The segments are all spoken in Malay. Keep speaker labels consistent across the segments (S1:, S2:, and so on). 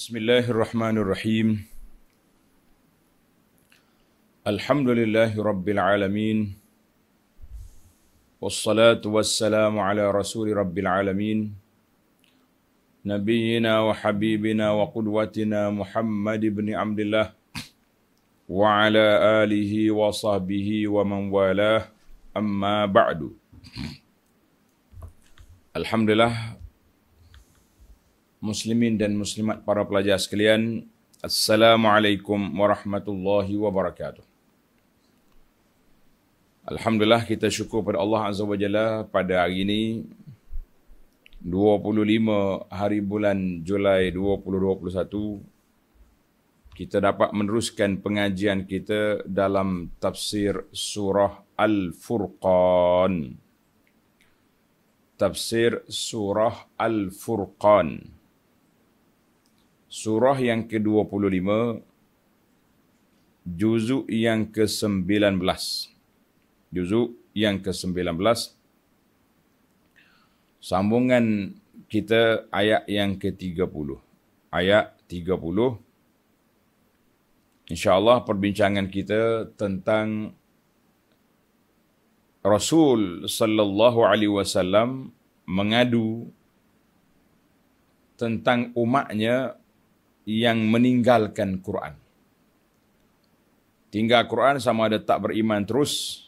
S1: Bismillahirrahmanirrahim. Alhamdulillahi Rabbil Alamin. Wassalatu wassalamu ala rasuli Rabbil Alamin. Nabiyyina wa habibina wa qudwatina Muhammad ibn Abdillah. Wa ala alihi wa sahbihi wa man walah. Amma ba'du. Alhamdulillah, muslimin dan muslimat para pelajar sekalian, Assalamualaikum warahmatullahi wabarakatuh. Alhamdulillah, kita syukur pada Allah Azza wa Jalla pada hari ini 25 hari bulan Julai 2021 kita dapat meneruskan pengajian kita dalam tafsir surah Al-Furqan. Tafsir surah Al-Furqan. Surah yang ke-25, juzuk yang ke-19. Juzuk yang ke-19. Sambungan kita ayat yang ke-30. Ayat 30. InsyaAllah perbincangan kita tentang Rasul sallallahu alaihi wasallam mengadu tentang umatnya yang meninggalkan Quran. Tinggal Quran sama ada tak beriman terus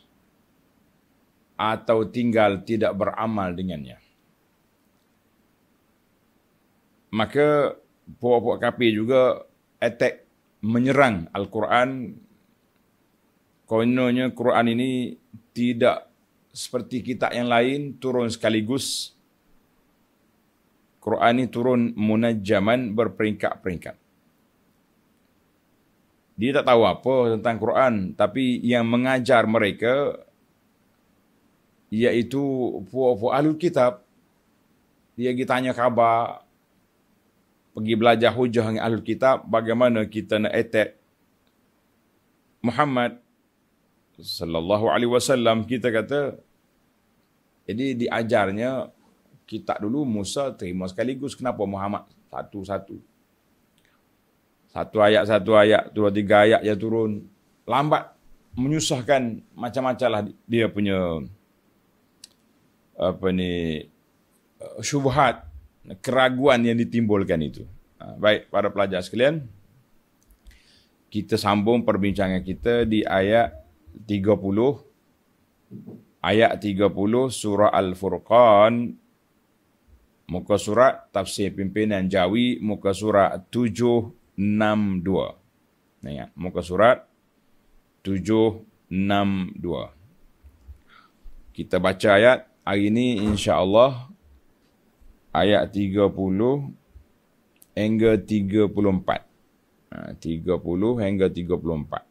S1: atau tinggal tidak beramal dengannya. Maka puak-puak kafir juga attack menyerang Al-Quran. Kononnya Quran ini tidak seperti kitab yang lain turun sekaligus. Quran ini turun munajjaman berperingkat-peringkat. Dia tak tahu apa tentang Quran, tapi yang mengajar mereka iaitu puak-puak ahlul kitab. Dia pergi tanya khabar, pergi belajar hujah dengan ahlul kitab, bagaimana kita nak attack Muhammad sallallahu alaihi wasallam. Kita kata, jadi diajarnya kitab dulu Musa terima sekaligus. Kenapa Muhammad satu-satu? Satu ayat, dua tiga ayat dia turun. Lambat, menyusahkan macam-macam lah dia punya syubhat, keraguan yang ditimbulkan itu. Baik, para pelajar sekalian, kita sambung perbincangan kita di ayat 30. Ayat 30 surah Al-Furqan. Muka surat tafsir pimpinan Jawi, muka surat 762. Ingat, muka surat 762. Kita baca ayat hari ini insya-Allah ayat 30 hingga 34. 30 hingga 34.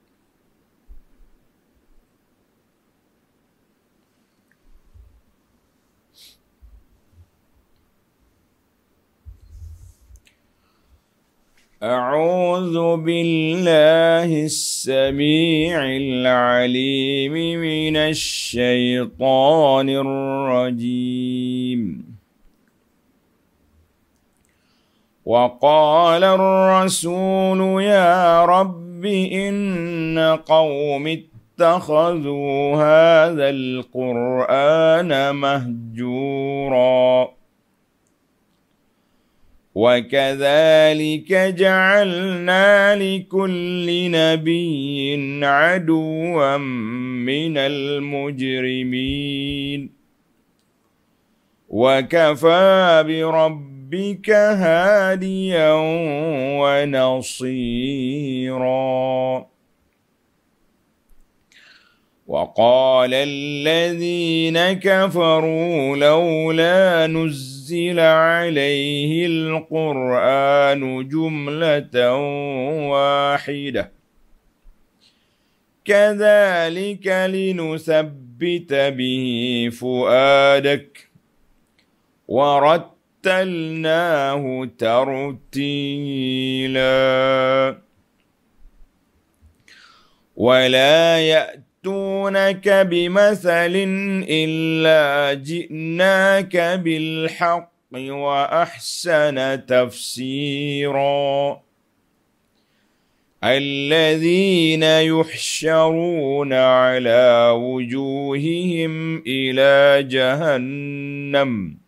S1: أعوذ بالله السميع العليم من الشيطان الرجيم. وقال الرسول يا رب إن قوم اتخذوا هذا القرآن مهجورا وكذلك جعلنا لكل نبي عدوا من المجرمين وكفى بربك هاديا ونصيرا. وقال الذين كفروا لولا نزل عليه القرآن جملة واحدة كذلك لنثبت به فؤادك ورتلناه ترتيلا. ولا يأتونك بمثل إلا جئناك بالحق وأحسن تفسيرا الذين يحشرون على وجوههم إلى جهنم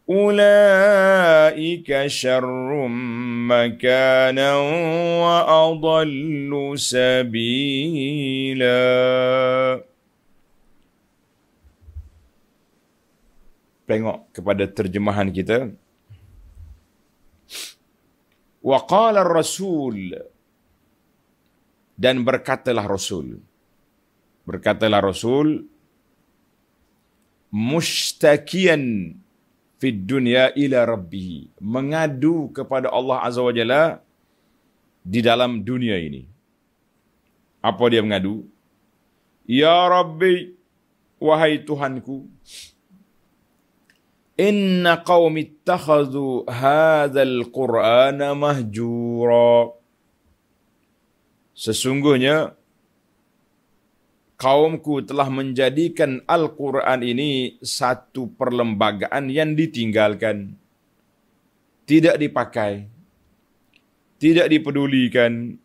S1: أولئك شر مكانا وأضل سبيلا. Tengok kepada terjemahan kita. Wa qala ar-rasul, dan berkatalah Rasul. Berkatalah Rasul mushtakiyan fid dunya ila rabbih, mengadu kepada Allah Azza wa Jalla di dalam dunia ini. Apa dia mengadu? Ya Rabbi, wahai Tuhanku, inna qaumi ittakhadhu hadzal Qur'ana mahjura. Sesungguhnya kaumku telah menjadikan Al-Quran ini satu perlembagaan yang ditinggalkan, tidak dipakai, tidak dipedulikan.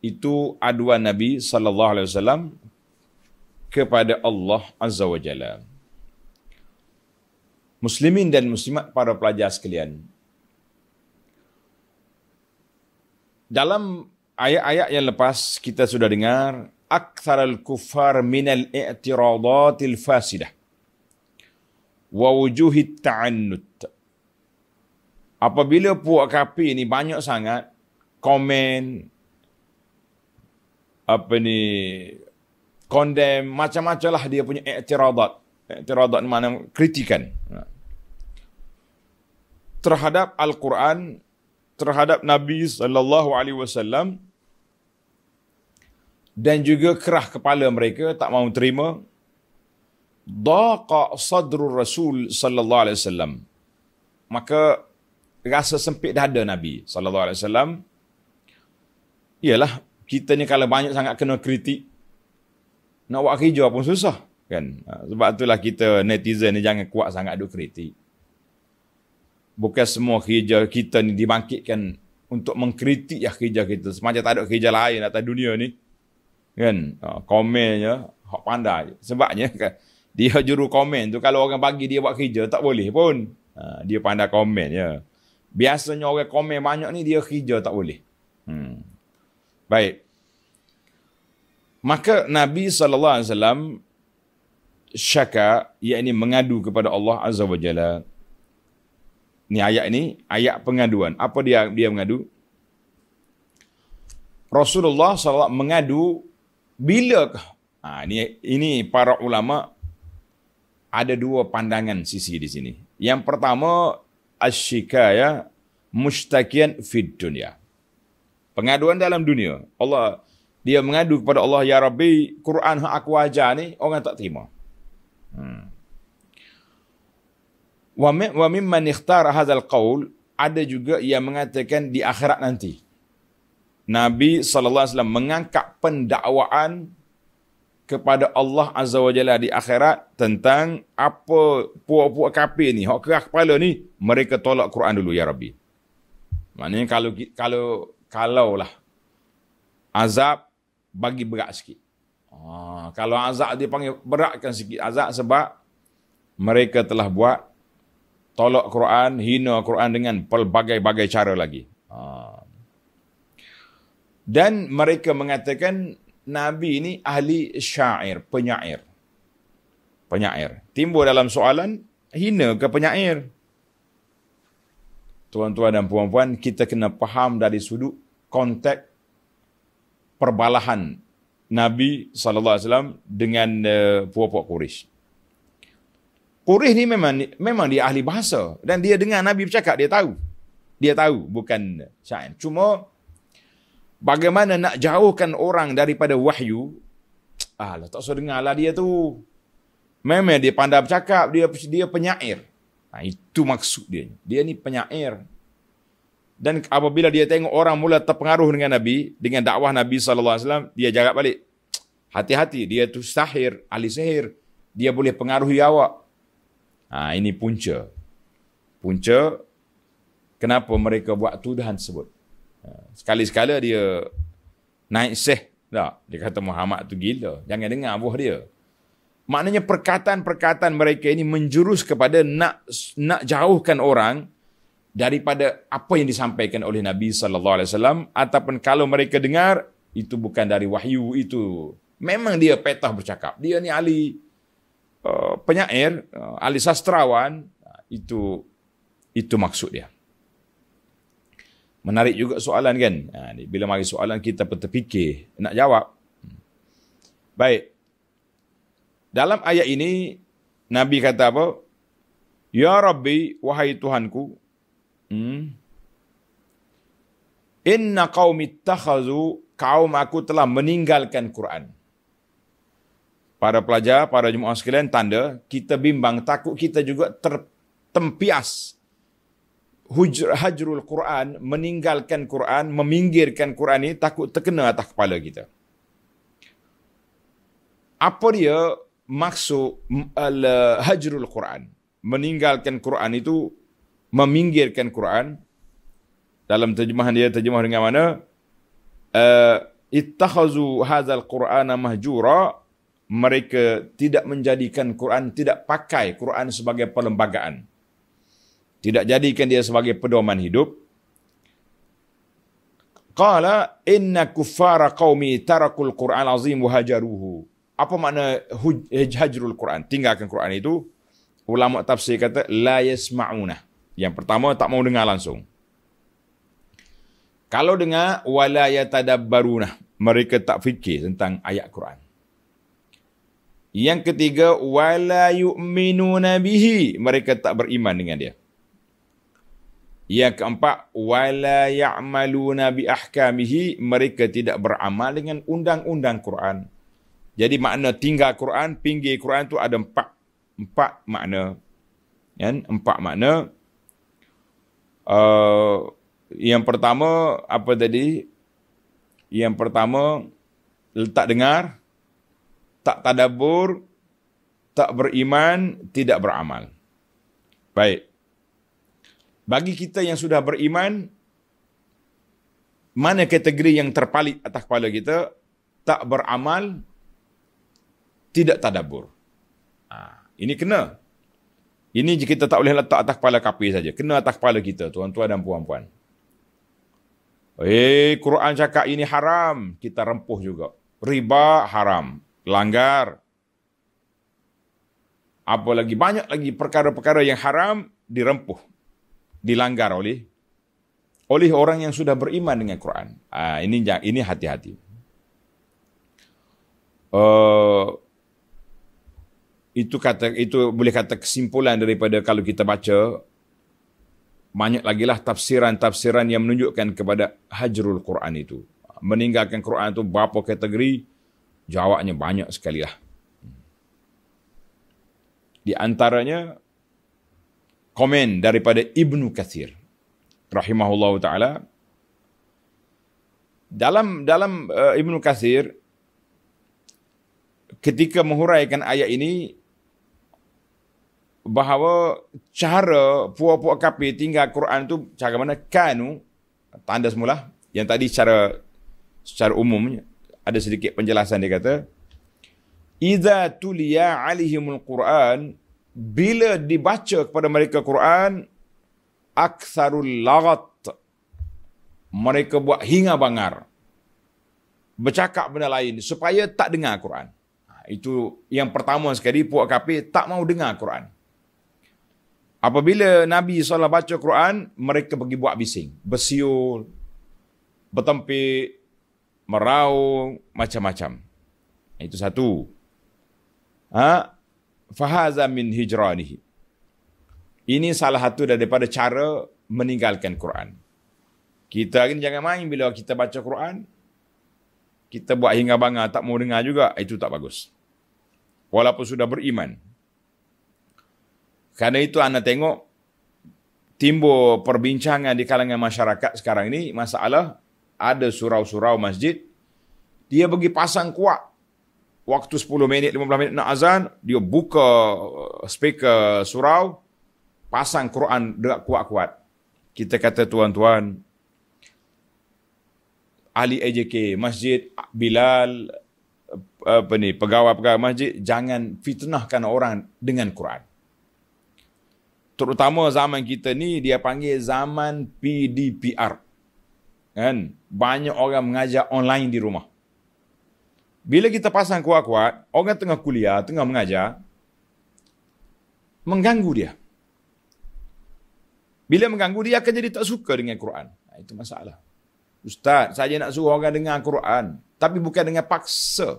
S1: Itu aduan Nabi SAW kepada Allah Azza wa Jalla. Muslimin dan muslimat, para pelajar sekalian, dalam ayat-ayat yang lepas kita sudah dengar aktsaral kuffar minal i'tiradatil fasidah wa wujuhit ta'annut. Apabila puak kafir ni banyak sangat komen, condemn, macam-macam lah dia punya i'tiradat. I'tiradat mana kritikan terhadap Al-Quran, terhadap Nabi SAW, dan juga kerah kepala mereka, tak mahu terima. Daqa sadrul Rasul SAW, maka rasa sempit dada Nabi SAW. Ialah kita ni kalau banyak sangat kena kritik, nak buat kerja pun susah kan. Sebab itulah kita netizen ni jangan kuat sangat duk kritik. Bukan semua kerja kita ni dibangkitkan untuk mengkritik ya kerja kita. Semacam tak ada kerja lain atas dunia ni. Kan? Komennya, hak pandai. Sebabnya kan, dia juru komen tu, kalau orang bagi dia buat kerja, tak boleh pun. Dia pandai komen ya. Biasanya orang komen banyak ni, dia kerja tak boleh. Baik. Maka Nabi SAW syaka, iaitu mengadu kepada Allah Azza wa Jalla. Ni ayat ni, ayat pengaduan. Apa dia mengadu? Rasulullah SAW mengadu bilakah? Ini para ulama ada dua pandangan sisi di sini. Yang pertama, asyikaya mushtakiyan fid dunya. Pengaduan dalam dunia. Allah, dia mengadu kepada Allah, ya Rabbi, Quran yang aku ajar ni orang tak terima. Wa mimman ikhtara hadzal qaul, ada juga yang mengatakan di akhirat nanti Nabi SAW mengangkat pendakwaan kepada Allah Azza wa Jalla di akhirat tentang apa puak-puak kafir ni, hak kerah kepala ni, mereka tolak Quran dulu ya Rabbi. Maknanya kalau lah azab bagi berat sikit. Kalau azab dia panggil beratkan sikit azab, sebab mereka telah buat tolak Quran, hina Quran dengan pelbagai-bagai cara lagi. Dan mereka mengatakan Nabi ini ahli syair, penyair. Timbul dalam soalan, hina ke penyair? Tuan-tuan dan puan-puan, kita kena faham dari sudut konteks perbalahan Nabi SAW dengan puak-puak Quraisy. Quraisy ni memang dia ahli bahasa, dan dia dengar Nabi bercakap, dia tahu bukan syair. Cuma bagaimana nak jauhkan orang daripada wahyu? Tak usah dengarlah dia tu. Memang dia pandai bercakap, dia penyair. Itu maksud dia. Dia ni penyair. Dan apabila dia tengok orang mula terpengaruh dengan Nabi, dengan dakwah Nabi SAW, dia jaga balik. Hati-hati, dia tu sahir, ahli sihir. Dia boleh pengaruhi awak. Ini punca. Punca kenapa mereka buat tuduhan tersebut. Sekali-sekala dia naik seh. Tak, dia kata Muhammad tu gila. Jangan dengar buah dia. Maknanya perkataan-perkataan mereka ini menjurus kepada nak jauhkan orang daripada apa yang disampaikan oleh Nabi SAW. Ataupun kalau mereka dengar, itu bukan dari wahyu itu. Memang dia petah bercakap. Dia ni ahli penyair, ahli sastrawan. Itu maksud dia. Menarik juga soalan kan. Bila mari soalan kita terfikir nak jawab. Baik. Dalam ayat ini Nabi kata apa? Ya Rabbi, wahai Tuhanku. Inna qaumi ittakhazu, kaum aku telah meninggalkan Quran. Para pelajar, para jemaah sekalian, tanda kita bimbang, takut kita juga tertempias hajrul Quran, meninggalkan Quran, meminggirkan Quran ini, takut terkena atas kepala kita. Apa dia maksud hajrul Quran? Meninggalkan Quran itu, meminggirkan Quran. Dalam terjemahan dia, terjemah dengan mana? Ittakhazu hadzal Qur'ana mahjura. Mereka tidak menjadikan Quran, tidak pakai Quran sebagai perlembagaan. Tidak jadikan dia sebagai pedoman hidup. Qala inna kuffara qaumi tarakul Qur'an azim wa hajaruhu. Apa makna hajrul Quran? Tinggalkan Quran itu. Ulama tafsir kata la yasma'una. Yang pertama, tak mau dengar langsung. Kalau dengar wala yatadabbaruna, mereka tak fikir tentang ayat Quran. Yang ketiga, wala yu'minuna bihi, mereka tak beriman dengan dia. Yang keempat, wala ya'maluna bi ahkamihi, mereka tidak beramal dengan undang-undang Quran. Jadi makna tinggal Quran, pinggir Quran tu ada empat makna. Kan? Empat makna. Yang pertama apa tadi? Yang pertama tak dengar, tak tadabbur, tak beriman, tidak beramal. Baik. Bagi kita yang sudah beriman, mana kategori yang terpalit atas kepala kita? Tak beramal, tidak tadabbur. Ini kena. Ini kita tak boleh letak atas kepala kafir saja. Kena atas kepala kita, tuan-tuan dan puan-puan. Quran cakap ini haram, kita rempuh juga. Riba haram, langgar. Apalagi banyak lagi perkara-perkara yang haram dirempuh, dilanggar oleh orang yang sudah beriman dengan Quran. Ini hati-hati. Itu boleh kata kesimpulan daripada kalau kita baca. Banyak lagi lah tafsiran-tafsiran yang menunjukkan kepada hajrul Quran itu. Meninggalkan Quran itu berapa kategori? Jawabnya banyak sekali lah. Di antaranya komen daripada Ibnu Katsir rahimahullahu taala. Dalam Ibnu Katsir ketika menghuraikan ayat ini, bahawa cara puak-puak kafir tinggal Quran tu cara mana? Kanu, tanda semula. Yang tadi secara umumnya ada sedikit penjelasan, dia kata idza tuliya alaihimul Quran, bila dibaca kepada mereka Quran, aktsarul laghat, mereka buat hinga bangar, bercakap benda lain supaya tak dengar Quran. Itu yang pertama sekali, puak kafir tak mau dengar Quran. Apabila Nabi SAW baca Quran, mereka pergi buat bising, bersiul, bertempik, meraung, macam-macam. Itu satu. Fahaza min hijranihi. Ini salah satu daripada cara meninggalkan Quran. Kita ni jangan main bila kita baca Quran, kita buat hingga bangar, tak mau dengar juga, itu tak bagus. Walaupun sudah beriman. Karena itu anda tengok timbul perbincangan di kalangan masyarakat sekarang ini, masalah ada surau-surau masjid, dia bagi pasang kuat waktu 10 minit, 15 minit nak azan, dia buka speaker surau, pasang Quran dekat kuat-kuat. Kita kata tuan-tuan, ahli AJK, masjid, Bilal, pegawai-pegawai masjid, jangan fitnahkan orang dengan Quran. Terutama zaman kita ni, dia panggil zaman PDPR. Kan? Banyak orang mengajar online di rumah. Bila kita pasang kuat-kuat, orang tengah kuliah, tengah mengajar, mengganggu dia. Bila mengganggu, dia akan jadi tak suka dengan Quran. Itu masalah. Ustaz, saya nak suruh orang dengar Quran, tapi bukan dengan paksa.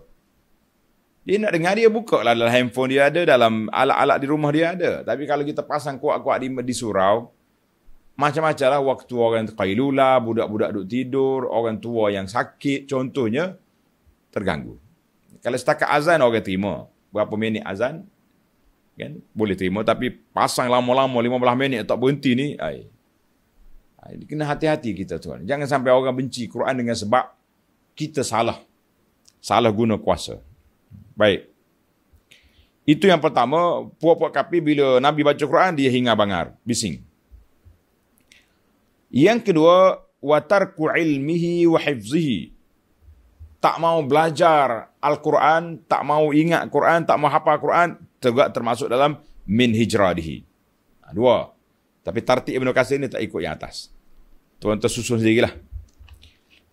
S1: Dia nak dengar, dia buka lah dalam handphone dia ada, dalam alat-alat di rumah dia ada. Tapi kalau kita pasang kuat-kuat di surau, macam-macam lah, waktu orang qailulah, budak-budak duduk tidur, orang tua yang sakit, contohnya, terganggu. Kalau setakat azan, orang terima. Berapa minit azan, kan? Boleh terima, tapi pasang lama-lama, 15 minit, tak berhenti ni, kena hati-hati kita tuan. Jangan sampai orang benci Quran dengan sebab kita salah guna kuasa. Baik. Itu yang pertama, puak-puak kapi bila Nabi baca Quran, dia hingar bangar, bising. Yang kedua, wa tarku ilmihi wa hifzihi. Tak mau belajar Al-Quran, tak mau ingat Quran, tak mau hafal Quran, juga termasuk dalam min hijradihi. Dua. Tapi tartib Ibn Katsir ni tak ikut yang atas. Tuan tersusun sendirilah.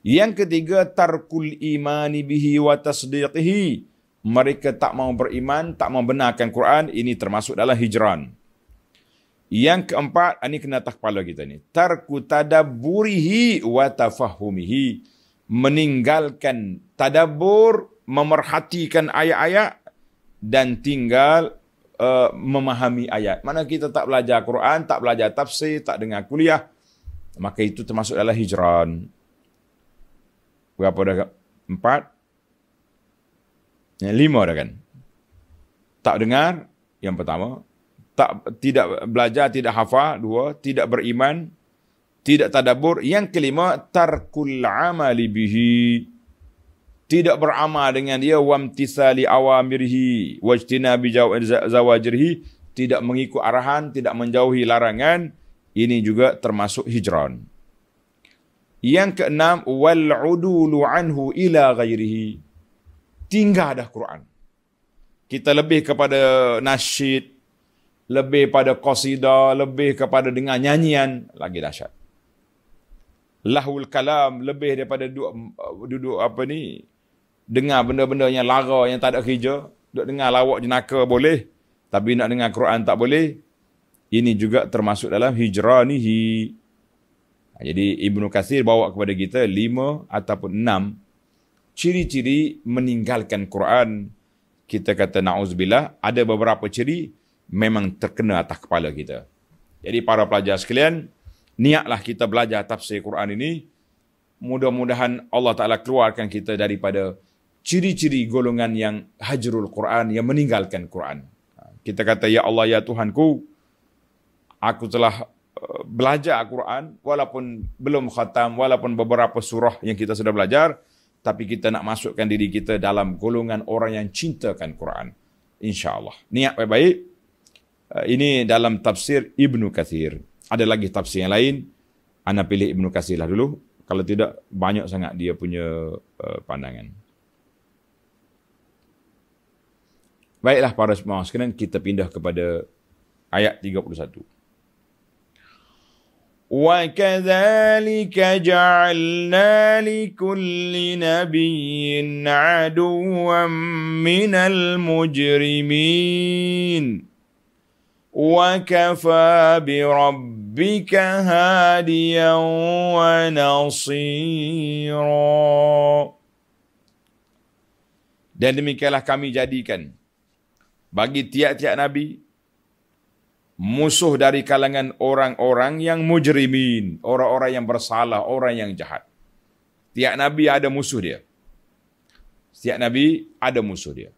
S1: Yang ketiga, tarkul imani bihi wa tasdiqihi. Mereka tak mau beriman, tak mau benarkan Quran, ini termasuk dalam hijran. Yang keempat, ini kena atas kepala kita ni. Tarku tadabburihi wa tafahumihi. Meninggalkan tadabbur, memerhatikan ayat-ayat dan tinggal memahami ayat. Mana kita tak belajar Quran, tak belajar tafsir, tak dengar kuliah, maka itu termasuk dalam hijran. Berapa dah? 4? 5 dah kan? Tak dengar, yang pertama. Tidak belajar, tidak hafal, 2. Tidak beriman, tidak tadabbur. Yang kelima, tarkul amali bihi. Tidak beramal dengan dia, wamtithali awamirihi, wajtinabi zawajirihi. Tidak mengikut arahan, tidak menjauhi larangan. Ini juga termasuk hijran. Yang keenam, wal'udulu anhu ila ghairihi. Tinggal dah Quran. Kita lebih kepada nasyid, lebih pada qasidah, lebih kepada dengar nyanyian, lagi dahsyat. Lahul kalam, lebih daripada duduk dengar benda-benda yang lara, yang tak ada kerja. Duduk dengar lawak jenaka boleh, tapi nak dengar Quran tak boleh. Ini juga termasuk dalam hijranihi. Jadi Ibn Katsir bawa kepada kita 5 ataupun 6 ciri-ciri meninggalkan Quran. Kita kata na'udzubillah, ada beberapa ciri memang terkena atas kepala kita. Jadi para pelajar sekalian, niatlah kita belajar tafsir Quran ini. Mudah-mudahan Allah Ta'ala keluarkan kita daripada ciri-ciri golongan yang hajrul Quran, yang meninggalkan Quran. Kita kata, ya Allah, ya Tuhanku, aku telah belajar Quran, walaupun belum khatam, walaupun beberapa surah yang kita sudah belajar, tapi kita nak masukkan diri kita dalam golongan orang yang cintakan Quran. InsyaAllah. Niat baik-baik. Ini dalam tafsir Ibn Katsir. Ada lagi tafsir yang lain. Ana pilih Ibn Katsir lah dulu. Kalau tidak, banyak sangat dia punya pandangan. Baiklah para jemaah sekalian, kita pindah kepada ayat 31. وَكَذَلِكَ جَعَلْنَا لِكُلِّ نَبِيٍّ عَدُوًّا مِنَ الْمُجْرِمِينَ وَكَفَى بِرَبِّكَ هَادِيًا وَنَصِيرًا. Dan demikianlah kami jadikan bagi tiap-tiap Nabi musuh dari kalangan orang-orang yang mujrimin, orang-orang yang bersalah, orang yang jahat. Tiap Nabi ada musuh dia. Setiap Nabi ada musuh dia.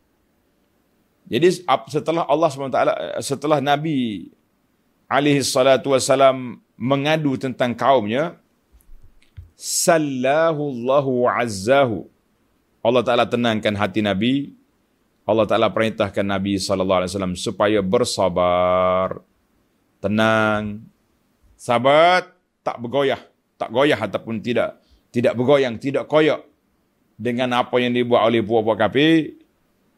S1: Jadi setelah Allah SWT, setelah Nabi SAW mengadu tentang kaumnya, sallahu Allahu azzahu. Allah Ta'ala tenangkan hati Nabi, Allah Ta'ala perintahkan Nabi SAW supaya bersabar, tenang, sabar, tak bergoyah, tak goyah ataupun tidak bergoyang, tidak koyak dengan apa yang dibuat oleh puak-puak kafir.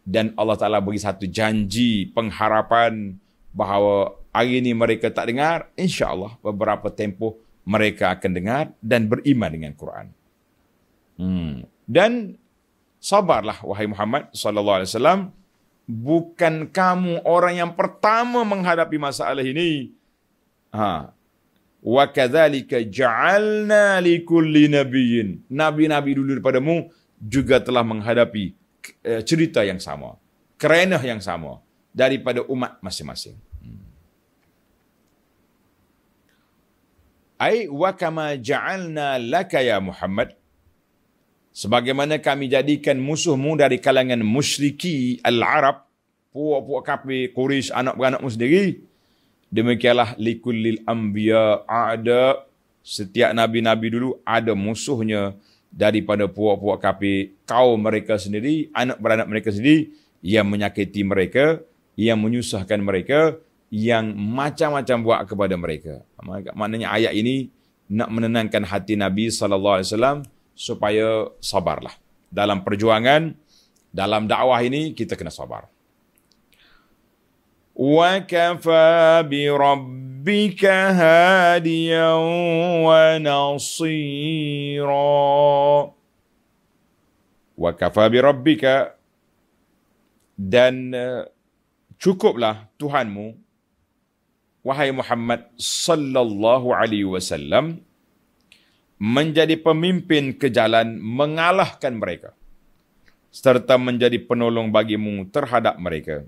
S1: Dan Allah Ta'ala bagi satu janji, pengharapan bahawa hari ini mereka tak dengar, insya-Allah beberapa tempoh mereka akan dengar dan beriman dengan Quran. Dan sabarlah wahai Muhammad sallallahu alaihi wasallam, bukan kamu orang yang pertama menghadapi masalah ini. Wa kadzalika ja'alna likulli nabiyyin, nabi-nabi dulu daripadamu juga telah menghadapi cerita yang sama, kerenah yang sama daripada umat masing-masing. Ai wa kama ja'alna laka ya Muhammad, sebagaimana kami jadikan musuhmu dari kalangan musyriki al-Arab, puak-puak kafir Quraisy, anak beranakmu sendiri, demikianlah likullil anbiya ada, setiap nabi-nabi dulu ada musuhnya daripada puak-puak kafir kaum mereka sendiri, anak beranak mereka sendiri, yang menyakiti mereka, yang menyusahkan mereka, yang macam-macam buat kepada mereka. Maknanya ayat ini nak menenangkan hati Nabi SAW supaya sabarlah. Dalam perjuangan, dalam dakwah ini kita kena sabar. Wa kafa bi rabbika hadiyan wa nasira. Wa kafa bi rabbika, dan cukuplah Tuhanmu wahai Muhammad sallallahu alaihi wasallam menjadi pemimpin ke jalan mengalahkan mereka serta menjadi penolong bagimu terhadap mereka.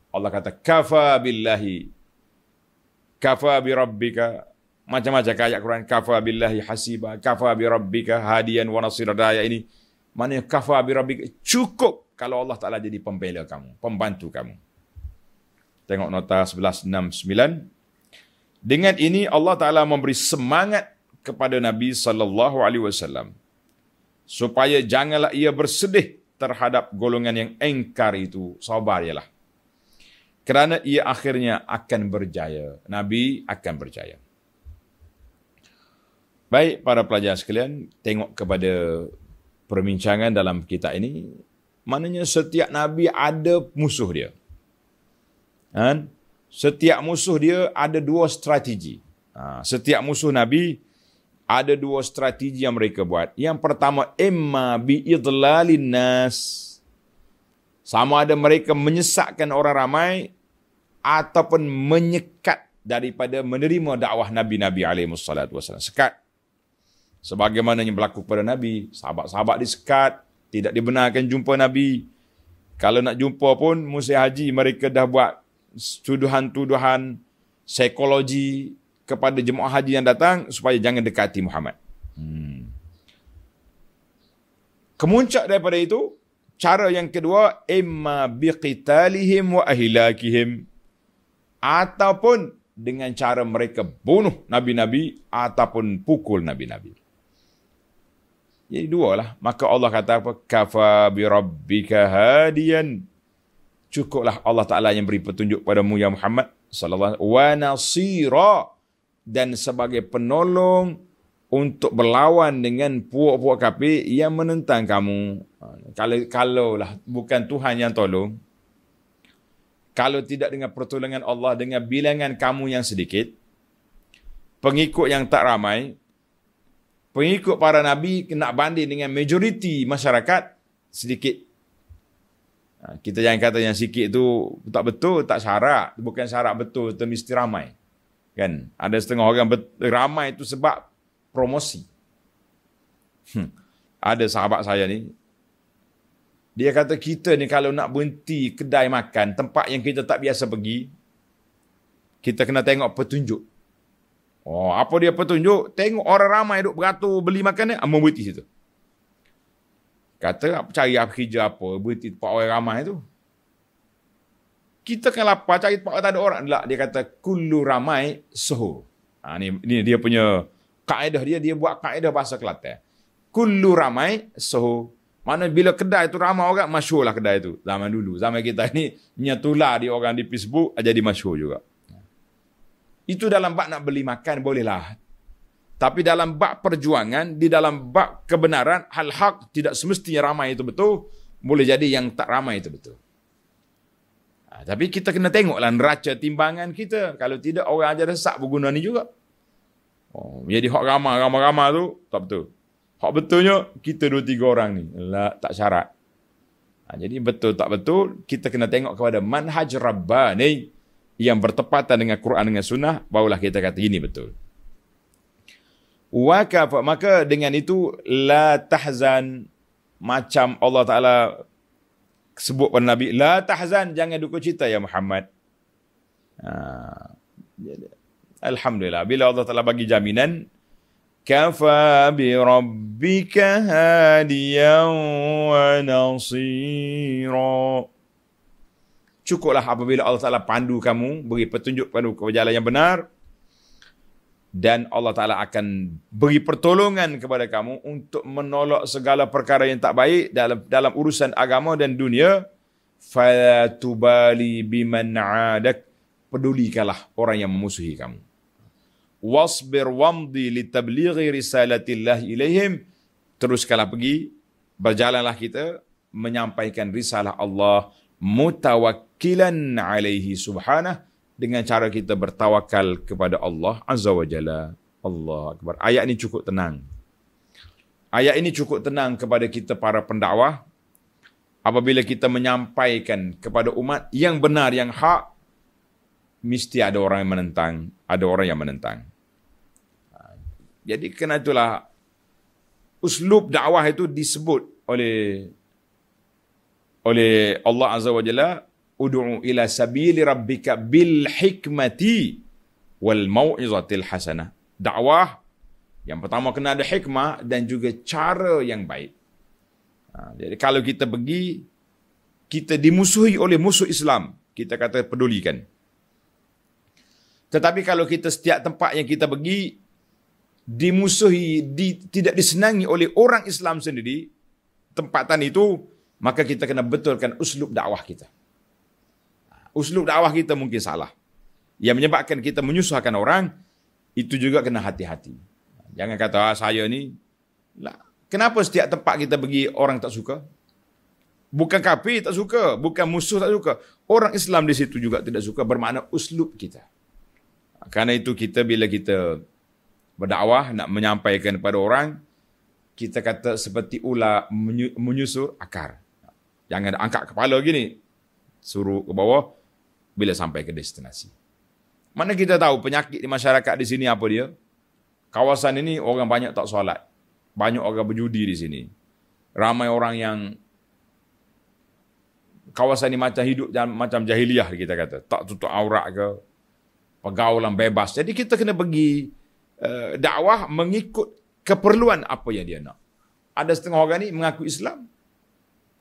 S1: Allah kata kafa billahi, kafa bi rabbika, macam-macam ayat Quran, kafa billahi hasiba, kafa bi rabbika hadiyan wa nasira. Ayat ini maknanya kafa bi rabbika, cukup kalau Allah Ta'ala jadi pembela kamu, pembantu kamu. Tengok nota 1169. Dengan ini Allah Ta'ala memberi semangat kepada Nabi SAW supaya janganlah ia bersedih terhadap golongan yang engkar itu. Sabar ialah, kerana ia akhirnya akan berjaya. Nabi akan berjaya. Baik para pelajar sekalian, tengok kepada perbincangan dalam kitab ini. Maknanya setiap Nabi ada musuh dia. Setiap musuh dia ada dua strategi. Setiap musuh Nabi ada dua strategi yang mereka buat. Yang pertama, imma bi'idlalin nas, sama ada mereka menyesatkan orang ramai ataupun menyekat daripada menerima dakwah Nabi-Nabi SAW. Sekat. Sebagaimana yang berlaku pada Nabi, sahabat-sahabat disekat, tidak dibenarkan jumpa Nabi. Kalau nak jumpa pun musim haji, mereka dah buat tuduhan-tuduhan psikologi kepada jemaah haji yang datang supaya jangan dekati Muhammad. Kemuncak daripada itu, cara yang kedua, imma biqitalihim wa ahlakihim, ataupun dengan cara mereka bunuh nabi-nabi ataupun pukul nabi-nabi. Jadi dua lah. Maka Allah kata apa? Kafa bi rabbika hadiyan. Cukuplah Allah Ta'ala yang beri petunjuk padamu ya Muhammad sallallahu alaihi wasallam, wa nasira, dan sebagai penolong untuk berlawan dengan puak-puak kafir yang menentang kamu. Kalau lah bukan Tuhan yang tolong, kalau tidak dengan pertolongan Allah, dengan bilangan kamu yang sedikit, pengikut yang tak ramai, pengikut para Nabi nak banding dengan majoriti masyarakat sedikit. Kita jangan kata yang sikit tu tak betul, tak syarat. Bukan syarat betul, itu mesti ramai. Kan? Ada setengah orang ramai itu sebab promosi. Ada sahabat saya ni, dia kata kita ni kalau nak berhenti kedai makan, tempat yang kita tak biasa pergi, kita kena tengok petunjuk. Oh, apa dia petunjuk? Tengok orang ramai duk beratur beli makan ni, berhenti situ. Kata cari kerja apa, berhenti tempat orang ramai tu. Kita kan lapar cari tempat tak ada orang. Tak, dia kata kullu ramai suhur. Ni dia punya kaedah dia buat kaedah bahasa Kelantan. Kullu ramai suhur. Mana bila kedai tu ramai orang, masyhurlah kedai tu. Zaman dulu. Zaman kita ni, nyatulah di orang di Facebook, jadi masyhur juga. Itu dalam bab nak beli makan, bolehlah. Tapi dalam bab perjuangan, di dalam bab kebenaran, hal hak tidak semestinya ramai itu betul. Boleh jadi yang tak ramai itu betul. Tapi kita kena tengoklah neraca timbangan kita. Kalau tidak, orang aja desak berguna ni juga. Jadi hak ramai tu, tak betul. Hak betulnya, kita 2-3 orang ni. Tak syarat. Jadi betul tak betul, kita kena tengok kepada manhaj Rabbani yang bertepatan dengan Quran dengan Sunnah, barulah kita kata ini betul. Maka dengan itu, la tahzan, macam Allah Ta'ala sebut pada Nabi, la tahzan, jangan duka cita ya Muhammad. Alhamdulillah, bila Allah Ta'ala bagi jaminan, kafa bi rabbika hadiyan wa nasira. Cukuplah apabila Allah Ta'ala pandu kamu, beri petunjuk pandu ke jalan yang benar, dan Allah Ta'ala akan beri pertolongan kepada kamu untuk menolak segala perkara yang tak baik dalam urusan agama dan dunia. Fala tubali biman adak, pedulikanlah orang yang memusuhi kamu. Wasbir wamdi litablighi risalatillah ilaihim, teruskanlah pergi, berjalanlah kita menyampaikan risalah Allah, mutawakkilan alaihi subhanah, dengan cara kita bertawakal kepada Allah Azza wa Jalla. Allah Akbar. Ayat ini cukup tenang. Ayat ini cukup tenang kepada kita para pendakwah. Apabila kita menyampaikan kepada umat yang benar, yang hak, mesti ada orang yang menentang. Ada orang yang menentang. Jadi kerana itulah uslub dakwah itu disebut oleh Allah Azza wa Jalla, ud'u ila sabili rabbika bil hikmati wal mau'izatil hasanah. Dakwah yang pertama kena ada hikmah dan juga cara yang baik. Jadi kalau kita pergi, kita dimusuhi oleh musuh Islam, kita kata pedulikan. Tetapi kalau kita setiap tempat yang kita pergi dimusuhi, tidak disenangi oleh orang Islam sendiri, tempatan itu, maka kita kena betulkan uslub dakwah kita. Uslub dakwah kita mungkin salah. Yang menyebabkan kita menyusahkan orang, itu juga kena hati-hati. Jangan kata, saya ni, kenapa setiap tempat kita pergi orang tak suka? Bukan kafir tak suka, bukan musuh tak suka. Orang Islam di situ juga tidak suka, bermakna uslub kita. Karena itu kita bila kita berdakwah, nak menyampaikan kepada orang, kita kata seperti ular menyusur akar. Jangan angkat kepala gini, suruh ke bawah bila sampai ke destinasi. Mana kita tahu penyakit di masyarakat di sini apa dia? Kawasan ini orang banyak tak solat. Banyak orang berjudi di sini. Ramai orang yang kawasan ini macam hidup macam jahiliah kita kata. Tak tutup aurat ke, pergaulan bebas. Jadi kita kena pergi dakwah mengikut keperluan apa yang dia nak. Ada setengah orang ni mengaku Islam,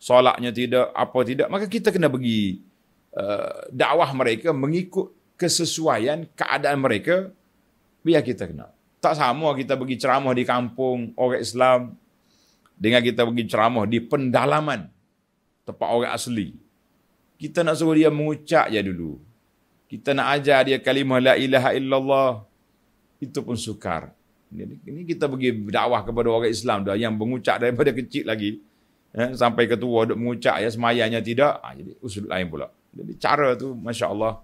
S1: solatnya tidak, apa tidak, maka kita kena pergi dakwah mereka mengikut kesesuaian keadaan mereka, biar kita kena. Tak sama kita pergi ceramah di kampung orang Islam dengan kita pergi ceramah di pendalaman tempat orang asli. Kita nak suruh dia mengucap je dulu. Kita nak ajar dia kalimah la ilaha illallah. Itu pun sukar. Ini kita pergi dakwah kepada orang Islam dah yang mengucap daripada kecil lagi. Sampai ketua duk mengucap, semayanya tidak. Jadi usul lain pula. Jadi cara tu Masya Allah,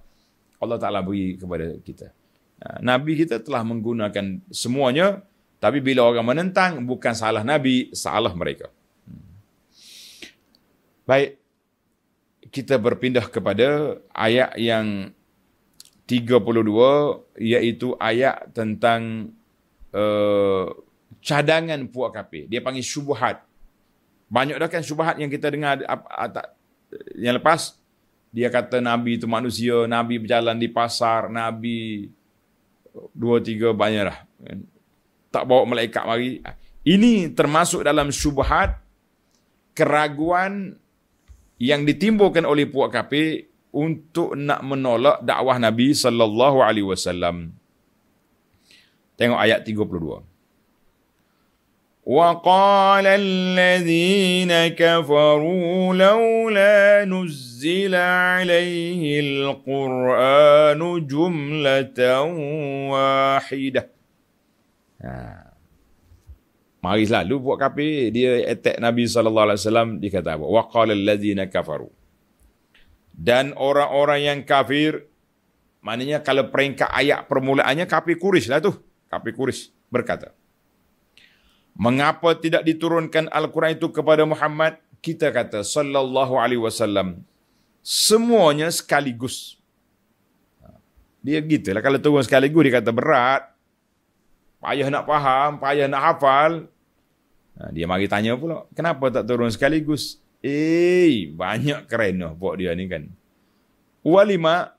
S1: Allah Ta'ala beri kepada kita. Nabi kita telah menggunakan semuanya, tapi bila orang menentang, bukan salah Nabi, salah mereka. Baik, kita berpindah kepada ayat yang 32, iaitu ayat tentang cadangan puak kafir. Dia panggil syubhat. Banyak dah kan syubhat yang kita dengar yang lepas. Dia kata Nabi itu manusia, Nabi berjalan di pasar, Nabi 2-3 banyak dah. Tak bawa malaikat mari. Ini termasuk dalam syubhat, keraguan yang ditimbulkan oleh puak kafir untuk nak menolak dakwah Nabi sallallahu alaihi wasallam. Tengok ayat 32. وقال الذين كفروا لولا نزل عليه القرآن جملة واحدة. Mari selalu buat kafir dia attack Nabi SAW, dia kata apa? Waqala allazina kafaru. Dan orang-orang yang kafir, maknanya kalau peringkat ayat permulaannya kafir Quraisy lah tu. Kafir Quraisy berkata, mengapa tidak diturunkan Al-Quran itu kepada Muhammad? Kita kata sallallahu alaihi wasallam semuanya sekaligus. Dia gitulah, kalau turun sekaligus dia kata berat. Payah nak faham, payah nak hafal. Dia mari tanya pula, kenapa tak turun sekaligus? Banyak kerana buat dia ni kan. Walima,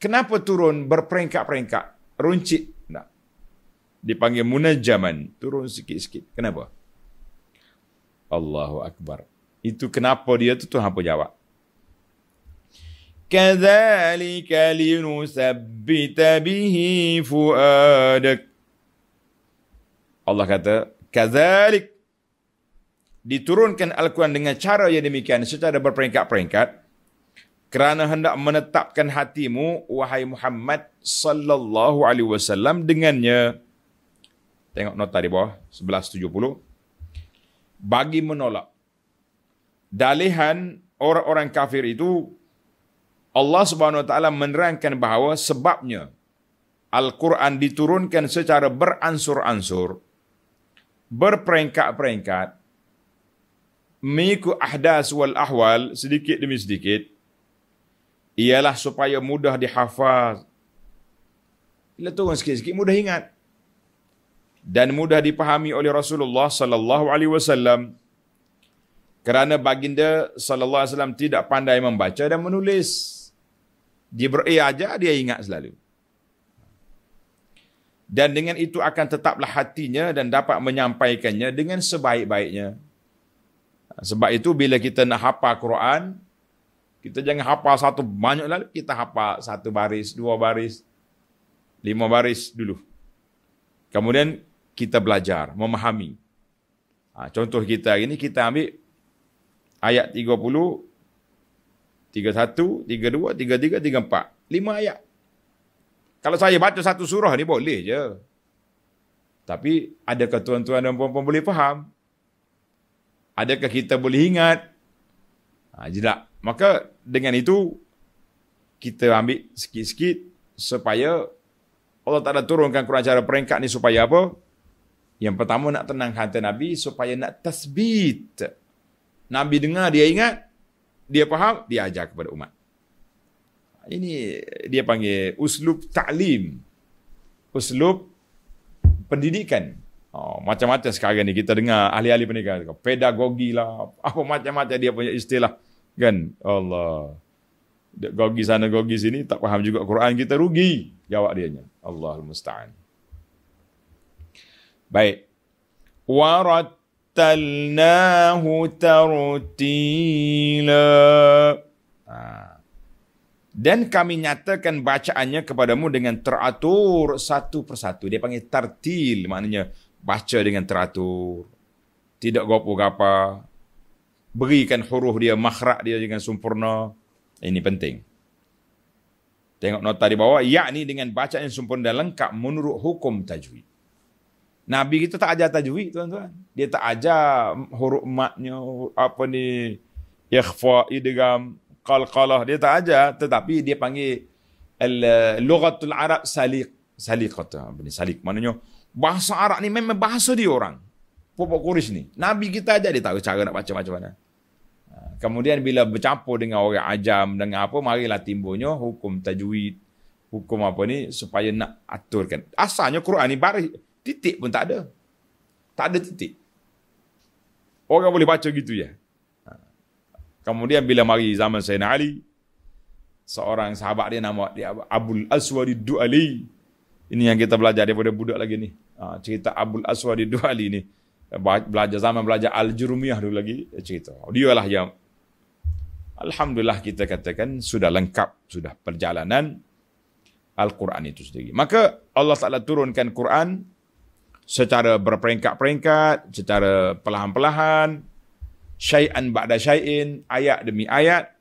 S1: kenapa turun berperingkat-peringkat? Runcit. Dipanggil munajjaman, turun sikit-sikit. Kenapa? Allahu Akbar. Itu kenapa dia tu Tuhan apa jawab? Kadzalika linusabbita bihi fuadak. Allah kata, kadzalik, diturunkan Al-Quran dengan cara yang demikian secara berperingkat-peringkat kerana hendak menetapkan hatimu wahai Muhammad sallallahu alaihi wasallam dengannya. Tengok nota di bawah 1170. Bagi menolak dalihan orang-orang kafir itu, Allah Subhanahu Wa Taala menerangkan bahawa sebabnya Al-Quran diturunkan secara beransur-ansur, berperingkat-peringkat, mengikut ahdas wal ahwal sedikit demi sedikit, ialah supaya mudah dihafaz. Bila turun sikit-sikit mudah ingat dan mudah dipahami oleh Rasulullah sallallahu alaihi wasallam, kerana baginda sallallahu alaihi wasallam tidak pandai membaca dan menulis. Jibril aja dia ingat selalu. Dan dengan itu akan tetaplah hatinya dan dapat menyampaikannya dengan sebaik-baiknya. Sebab itu bila kita nak hafal Quran, kita jangan hafal satu banyak lalu, kita hafal satu baris, dua baris, 5 baris dulu. Kemudian kita belajar, memahami. Contoh kita hari ini, kita ambil ayat 30, 31, 32, 33, 34. 5 ayat. Kalau saya baca satu surah ni boleh je. Tapi adakah tuan-tuan dan puan-puan boleh faham? Adakah kita boleh ingat? Tidak. Maka dengan itu, kita ambil sikit-sikit supaya Allah Ta'ala turunkan Quran cara peringkat ni supaya apa? Yang pertama nak tenang hati Nabi supaya nak tasbit. Nabi dengar, dia ingat, dia faham, dia ajar kepada umat. Ini dia panggil uslub ta'lim. Uslub pendidikan. Macam-macam sekarang ni kita dengar ahli-ahli pendidikan. Pedagogi lah. Apa macam-macam dia punya istilah. Kan? Allah. Gogi sana, gogi sini. Tak faham juga Quran, kita rugi. Jawab dianya. Allahul musta'an. Baik. Warattalnahu tartila. Dan kami nyatakan bacaannya kepadamu dengan teratur satu persatu. Dia panggil tartil, maknanya baca dengan teratur. Tidak gopo-gapa. Berikan huruf dia, makhraj dia dengan sempurna. Ini penting. Tengok nota di bawah. Yakni dengan bacaan yang sempurna dan lengkap menurut hukum tajwid. Nabi kita tak ajar tajwid, tuan-tuan. Dia tak ajar huruf matnya, apa ni, ikhfa, idgham, qalqalah. Dia tak ajar, tetapi dia panggil lughatul Arab saliq. Saliq kata, saliq maknanya bahasa Arab ni memang bahasa dia orang. Pokok Quraisy ni. Nabi kita ajar, dia tahu cara nak baca macam mana. Kemudian bila bercampur dengan orang ajam, dengan apa, marilah timbulnya hukum tajwid, hukum apa ni, supaya nak aturkan. Asalnya Quran ni baris, titik pun tak ada. Tak ada titik. Orang boleh baca gitu ya. Kemudian bila mari zaman Sayyidina Ali, seorang sahabat dia nama dia Abul Aswad Du'ali. Ini yang kita belajar daripada budak lagi ni. Cerita Abul Aswad Du'ali ni. Belajar Al-Jurumiyah dulu lagi cerita. Dialah yang alhamdulillah kita katakan sudah lengkap, sudah perjalanan Al-Quran itu sendiri. Maka Allah Ta'ala turunkan Quran secara berperingkat-peringkat, secara perlahan-perlahan, syai'an ba'da syai'in, ayat demi ayat,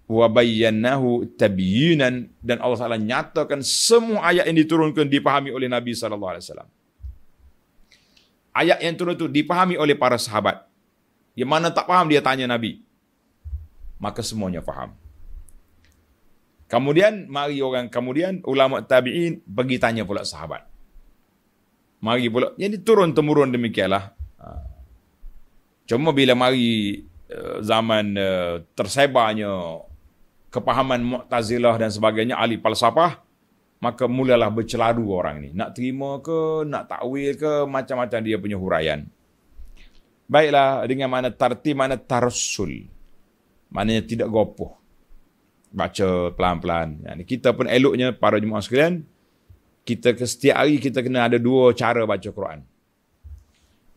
S1: wa bayyanahu tabyinan, dan Allah Taala nyatakan semua ayat yang diturunkan dipahami oleh Nabi sallallahu alaihi wasallam. Ayat yang turun itu dipahami oleh para sahabat. Yang mana tak faham dia tanya Nabi. Maka semuanya faham. Kemudian ulama tabi'in pergi tanya pula sahabat. Mari pula, jadi turun temurun demikianlah. Cuma bila mari zaman tersebarnya kepahaman Mu'tazilah dan sebagainya, ahli falsafah, maka mulalah berceladu orang ni. Nak terima ke, nak takwil ke, macam-macam dia punya huraian. Baiklah, dengan mana tartib, mana tarassul. Maknanya tidak gopoh. Baca pelan-pelan. Kita pun eloknya, para jemaah sekalian, setiap hari kita kena ada 2 cara baca Quran.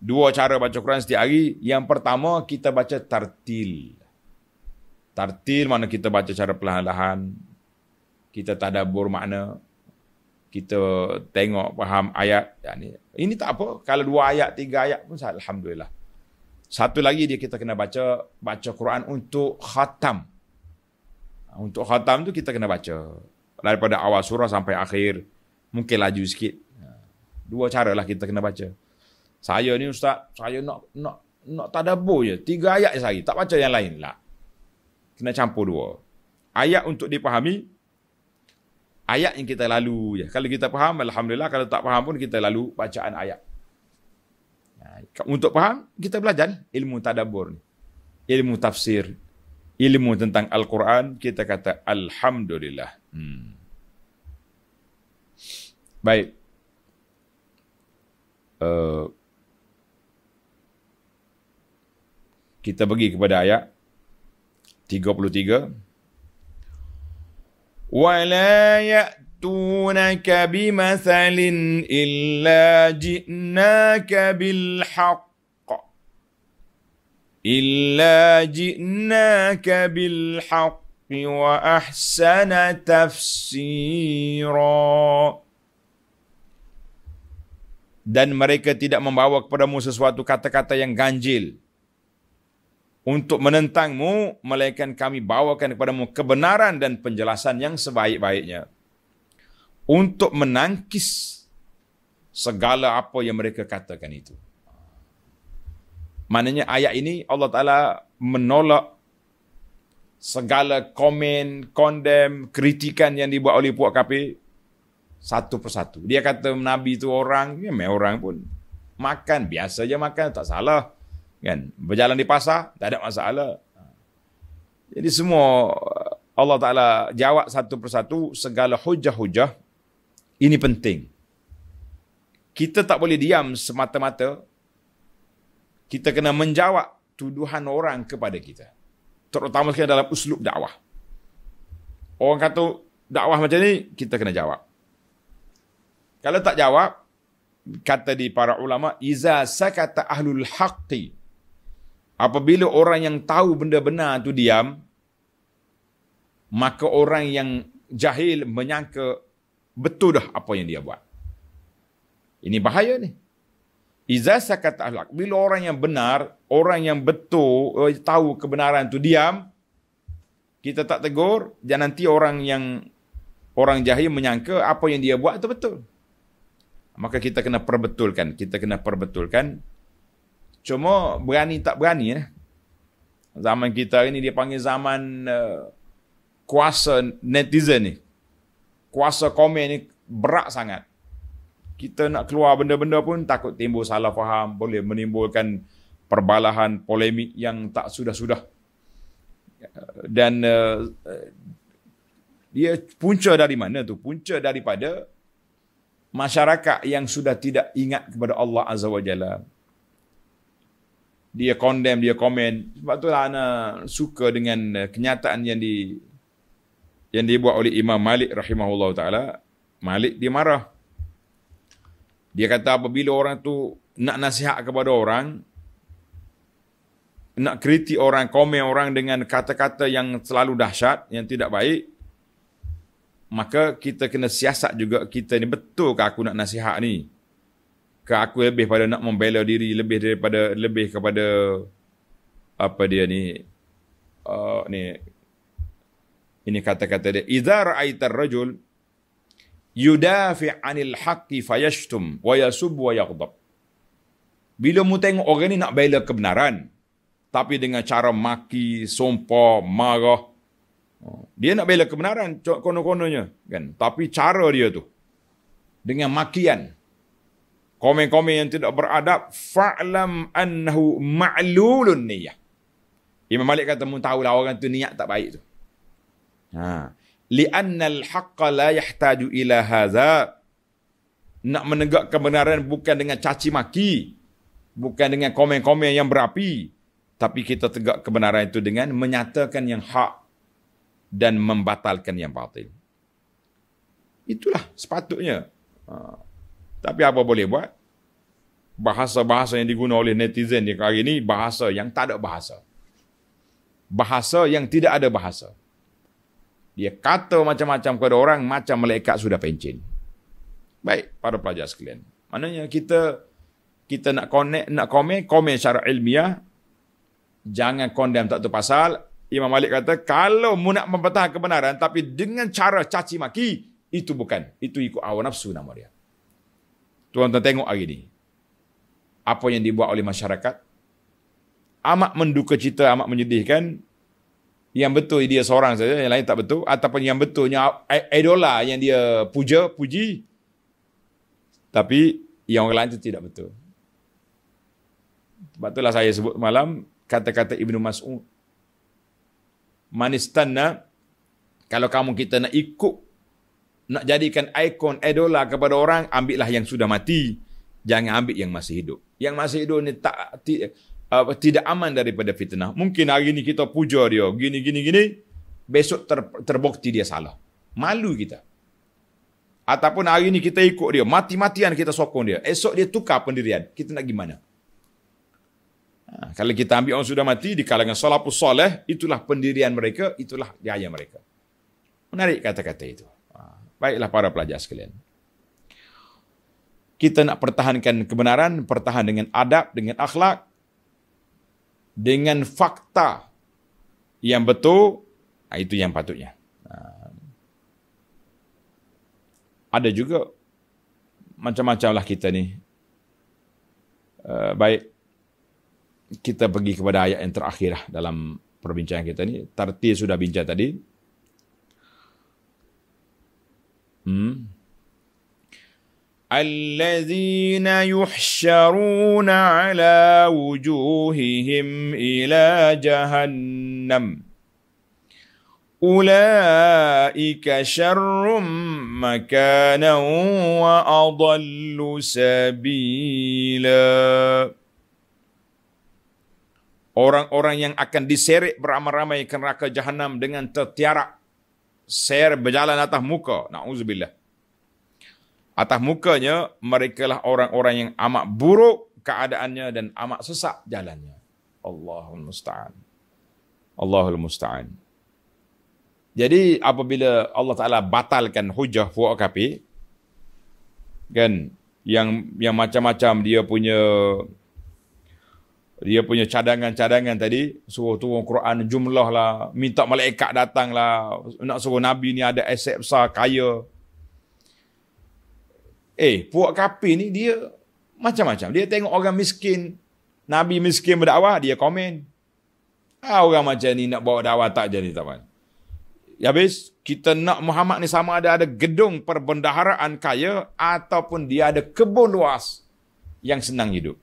S1: 2 cara baca Quran setiap hari. Yang pertama, kita baca tartil. Tartil mana kita baca cara perlahan-lahan. Kita tadabbur makna. Kita tengok, faham ayat. Ini tak apa. Kalau 2 ayat, 3 ayat pun alhamdulillah. Satu lagi kita kena baca Quran untuk khatam. Untuk khatam tu kita kena baca. Daripada awal surah sampai akhir. Mungkin laju sikit. 2 cara lah kita kena baca. Saya ni ustaz, saya nak tadabbur je. 3 ayat sehari. Tak baca yang lain lah. Kena campur 2. Ayat untuk dipahami. Ayat yang kita lalu je. Kalau kita faham, alhamdulillah. Kalau tak faham pun kita lalu bacaan ayat. Untuk faham, kita belajar ilmu tadabbur ni. Ilmu tafsir. Ilmu tentang Al-Quran. Kita kata alhamdulillah. Baik. Kita pergi kepada ayat 33. وَلَا يَأْتُونَكَ بِمَثَلٍ إِلَّا جِئْنَاكَ بِالْحَقِّ وَأَحْسَنَ تَفْسِيرًا. Dan mereka tidak membawa kepadamu sesuatu kata-kata yang ganjil untuk menentangmu, melainkan kami bawakan kepadamu kebenaran dan penjelasan yang sebaik-baiknya untuk menangkis segala apa yang mereka katakan itu. Maknanya ayat ini Allah Ta'ala menolak segala komen, kondem, kritikan yang dibuat oleh puak kafir satu persatu. Dia kata Nabi itu orang, orang pun makan, biasa je makan, tak salah. Kan? Berjalan di pasar, tak ada masalah. Jadi semua Allah Ta'ala jawab satu persatu segala hujah-hujah. Ini penting. Kita tak boleh diam semata-mata. Kita kena menjawab tuduhan orang kepada kita. Terutama sekali dalam uslub dakwah. Orang kata dakwah macam ni, kita kena jawab. Kalau tak jawab, kata di para ulama, iza sakata ahlul haqqi, apabila orang yang tahu benda benar tu diam, maka orang yang jahil menyangka betul dah apa yang dia buat. Ini bahaya ni. Iza sakata ahlul haqq, bila orang yang benar, orang yang betul, tahu kebenaran tu diam, kita tak tegur, dan nanti orang jahil menyangka apa yang dia buat itu betul. Maka kita kena perbetulkan. Cuma berani tak berani. Zaman kita ini dia panggil zaman kuasa netizen ni. Kuasa komen ni berat sangat. Kita nak keluar benda-benda pun takut timbul salah faham. Boleh menimbulkan perbalahan, polemik yang tak sudah-sudah. Dan dia punca dari mana tu? Punca daripada masyarakat yang sudah tidak ingat kepada Allah Azza wa Jalla. Dia condemn, dia komen. Sebab itulah ana suka dengan kenyataan yang dibuat oleh Imam Malik rahimahullah ta'ala. Malik dia marah. Dia kata apabila orang tu nak nasihat kepada orang, nak kritik orang, komen orang dengan kata-kata yang selalu dahsyat, yang tidak baik, maka kita kena siasat juga kita ni, betul ke aku nak nasihat ni? ke aku lebih pada nak membela diri lebih kepada apa dia ni ini kata-kata dia, idza ra'aita ar-rajul yudafi 'anil haqqi fayashtum wa yasub wa yaghdab. Bila mu tengok orang ni nak bela kebenaran tapi dengan cara maki, sumpah, marah. Dia nak bela kebenaran kono-kononya kan, tapi cara dia tu dengan makian, komen-komen yang tidak beradab, fa'lam annahu ma'lulun niyyah. Imam Malik kata, mu tahulah orang tu niat tak baik tu. Li'anna al-haqqa la yahtaju ila hadza. Nak menegak kebenaran bukan dengan caci maki, bukan dengan komen-komen yang berapi, tapi kita tegak kebenaran itu dengan menyatakan yang hak dan membatalkan yang batil. Itulah sepatutnya. Tapi apa boleh buat? Bahasa-bahasa yang digunakan oleh netizen di hari ini, bahasa yang tak ada bahasa. Bahasa yang tidak ada bahasa. Dia kata macam-macam kepada orang, macam malaikat sudah pencin. Baik, para pelajar sekalian. Maknanya kita nak komen secara ilmiah, jangan condemn tak tu pasal. Imam Malik kata, kalau mu nak mempertahankan kebenaran tapi dengan cara caci maki, itu bukan. Itu ikut hawa nafsu nama dia. Tuan-tuan tengok hari ini, apa yang dibuat oleh masyarakat, amat menduka cita, amat menyedihkan. Yang betul dia seorang saja, yang lain tak betul. Ataupun yang betulnya idola yang dia puji. Tapi yang orang lain itu tidak betul. Sebab itulah saya sebut malam kata-kata Ibnu Mas'ud. Manistanna, kalau kamu kita nak ikut, nak jadikan ikon idola kepada orang, ambillah yang sudah mati. Jangan ambil yang masih hidup. Yang masih hidup ni tidak aman daripada fitnah. Mungkin hari ni kita puja dia, gini. Besok terbukti dia salah. Malu kita. Ataupun hari ni kita ikut dia, mati-matian kita sokong dia. Esok dia tukar pendirian. Kita nak gimana? Kalau kita ambil orang sudah mati di kalangan salafus soleh, itulah pendirian mereka, itulah gaya mereka. Menarik kata-kata itu. Baiklah para pelajar sekalian. Kita nak pertahankan kebenaran, pertahan dengan adab, dengan akhlak, dengan fakta yang betul, itu yang patutnya. Ada juga macam-macam lah kita ni. Baik, kita pergi kepada ayat yang terakhir lah dalam perbincangan kita ni. Tartil sudah bincang tadi. Allazina yuhsyaruna ala wujuhihim ila jahannam. Ulaika syarrum makanan wa adallu sabila. Orang-orang yang akan diseret beramai-ramai ke neraka Jahannam dengan tertiarak, ser berjalan atas muka, na'udzubillah. Atas mukanya, mereka lah orang-orang yang amat buruk keadaannya dan amat sesak jalannya. Allahul Musta'an. Allahul Musta'an. Jadi apabila Allah Ta'ala batalkan hujah fuak kafir, kan, yang macam-macam dia punya cadangan tadi, suruh turun Quran jumlah lah, minta malaikat datang lah, nak suruh Nabi ni ada aset besar, kaya. Puak kafir ni dia macam-macam. Dia tengok orang miskin, Nabi miskin berdakwah, dia komen. Orang macam ni nak bawa dakwah tak jadi, tak. Habis, kita nak Muhammad ni sama ada gedung perbendaharaan kaya ataupun dia ada kebun luas yang senang hidup.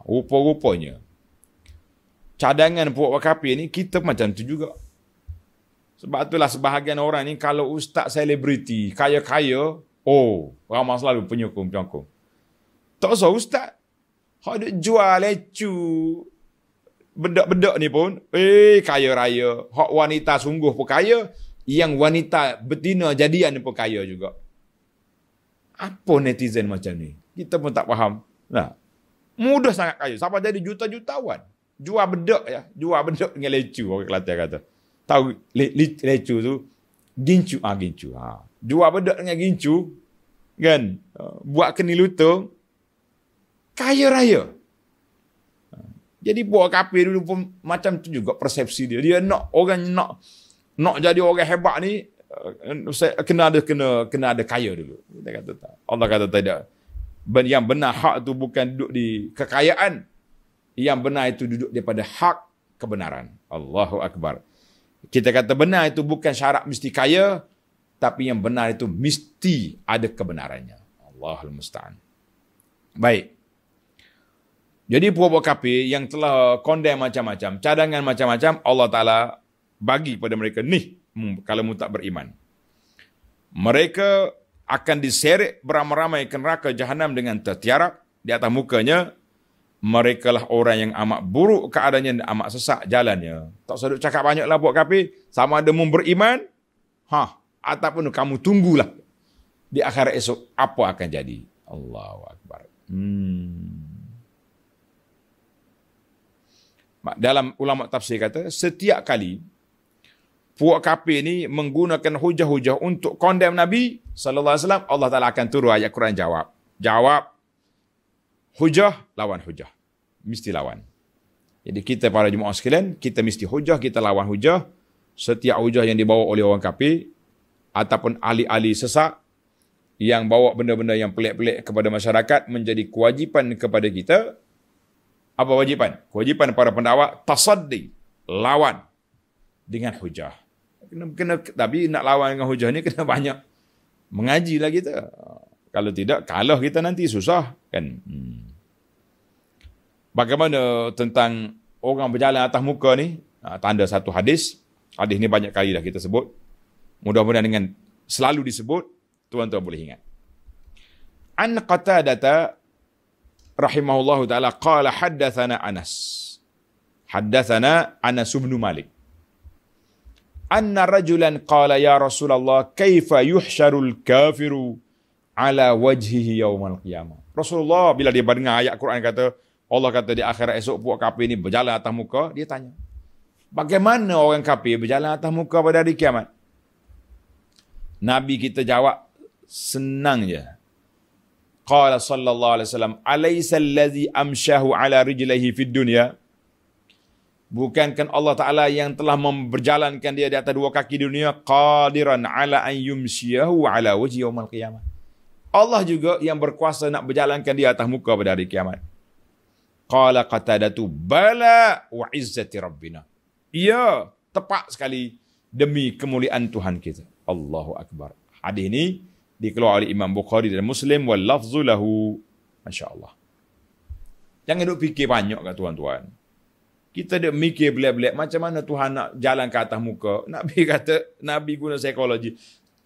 S1: Rupa-rupanya cadangan puak kafir ni kita macam tu juga. Sebab itulah sebahagian orang ni kalau ustaz selebriti, kaya-kaya, ramai selalu penyokong. Tak usah ustaz. Hak duk jual lecu. Bedak-bedak ni pun, kaya raya. Hak wanita sungguh pun kaya, yang wanita betina jadian pun kaya juga. Apa netizen macam ni? Kita pun tak faham. Nah, mudah sangat kaya. Sampai jadi juta-jutawan. Jual bedak ya. Jual bedak dengan lecu. Orang Kelantan kata. Tahu lecu tu? Gincu. Gincu. Jual bedak dengan gincu. Kan? Buat keni lutung. kaya raya. Jadi buat kafir dulu pun macam tu juga persepsi dia. Dia nak orang nak jadi orang hebat ni kena ada kaya dulu. Kita kata tak. Allah kata tidak. Yang benar hak tu bukan duduk di kekayaan. Yang benar itu duduk daripada hak kebenaran. Allahu Akbar. Kita kata benar itu bukan syarat mesti kaya, tapi yang benar itu mesti ada kebenarannya. Allahul Musta'an. Baik. Jadi puak-puak kafir yang telah condemn macam-macam, cadangan macam-macam, Allah Ta'ala bagi pada mereka, nih, kalau mu tak beriman. Mereka akan diseret beramai-ramai ke neraka jahanam dengan tertiarap. Di atas mukanya, mereka lah orang yang amat buruk keadaannya dan amat sesak jalannya. Tak usah cakap banyaklah puak kafir. Sama ada mu beriman, ataupun kamu tunggulah di akhirat esok apa akan jadi. Allahu Akbar. Dalam ulama tafsir kata, setiap kali puak kafir ni menggunakan hujah-hujah untuk condemn Nabi sallallahu alaihi wasallam, Allah Taala akan turun ayat Quran jawab. Jawab hujah lawan hujah. Mesti lawan. Jadi kita para jemaah sekalian, kita mesti hujah, kita lawan hujah. Setiap hujah yang dibawa oleh orang kafir ataupun ahli-ahli sesat yang bawa benda-benda yang pelik-pelik kepada masyarakat menjadi kewajipan kepada kita. Apa wajipan? Kewajipan para pendakwah tasaddi, lawan dengan hujah. Tapi nak lawan dengan hujah ni kena banyak mengaji lah kita. Kalau tidak, kalah kita nanti susah kan. Bagaimana tentang orang berjalan atas muka ni? Tanda satu hadis. Hadis ni banyak kali dah kita sebut. Mudah-mudahan dengan selalu disebut, tuan-tuan boleh ingat. An Qatadata rahimahullahu ta'ala qala haddathana Anas. Haddathana Anas bin Malik. Anna rajulan qala ya Rasulullah kaifa yuhsyarul kafiru ala wajhihi yaumal qiyamah. Rasulullah bila dia dengar ayat Quran kata, Allah kata di akhirat esok puak kafir ni berjalan atas muka, dia tanya, bagaimana orang kafir berjalan atas muka pada hari kiamat? Nabi kita jawab, senang je. Qala sallallahu alaihi wasallam, alaysa allazi amshahu ala rijlihi fid dunya? Bukankah Allah Ta'ala yang telah memberjalankan dia di atas dua kaki di dunia, qadiran ala an yumshiyahu ala wajhi yaumal qiyamah. Allah juga yang berkuasa nak berjalankan dia atas muka pada hari kiamat. Qala Qatadatu, bala wa izzati rabbina. Ya, tepat sekali demi kemuliaan Tuhan kita. Allahu Akbar. Hadis ini dikeluarkan oleh Imam Bukhari dan Muslim, wal lafzu lahu. Masya-Allah. Jangan duk fikir banyak kat tuan-tuan. Kita duk mikir belak-belak macam mana Tuhan nak jalan ke atas muka. Nabi kata, Nabi guna psikologi.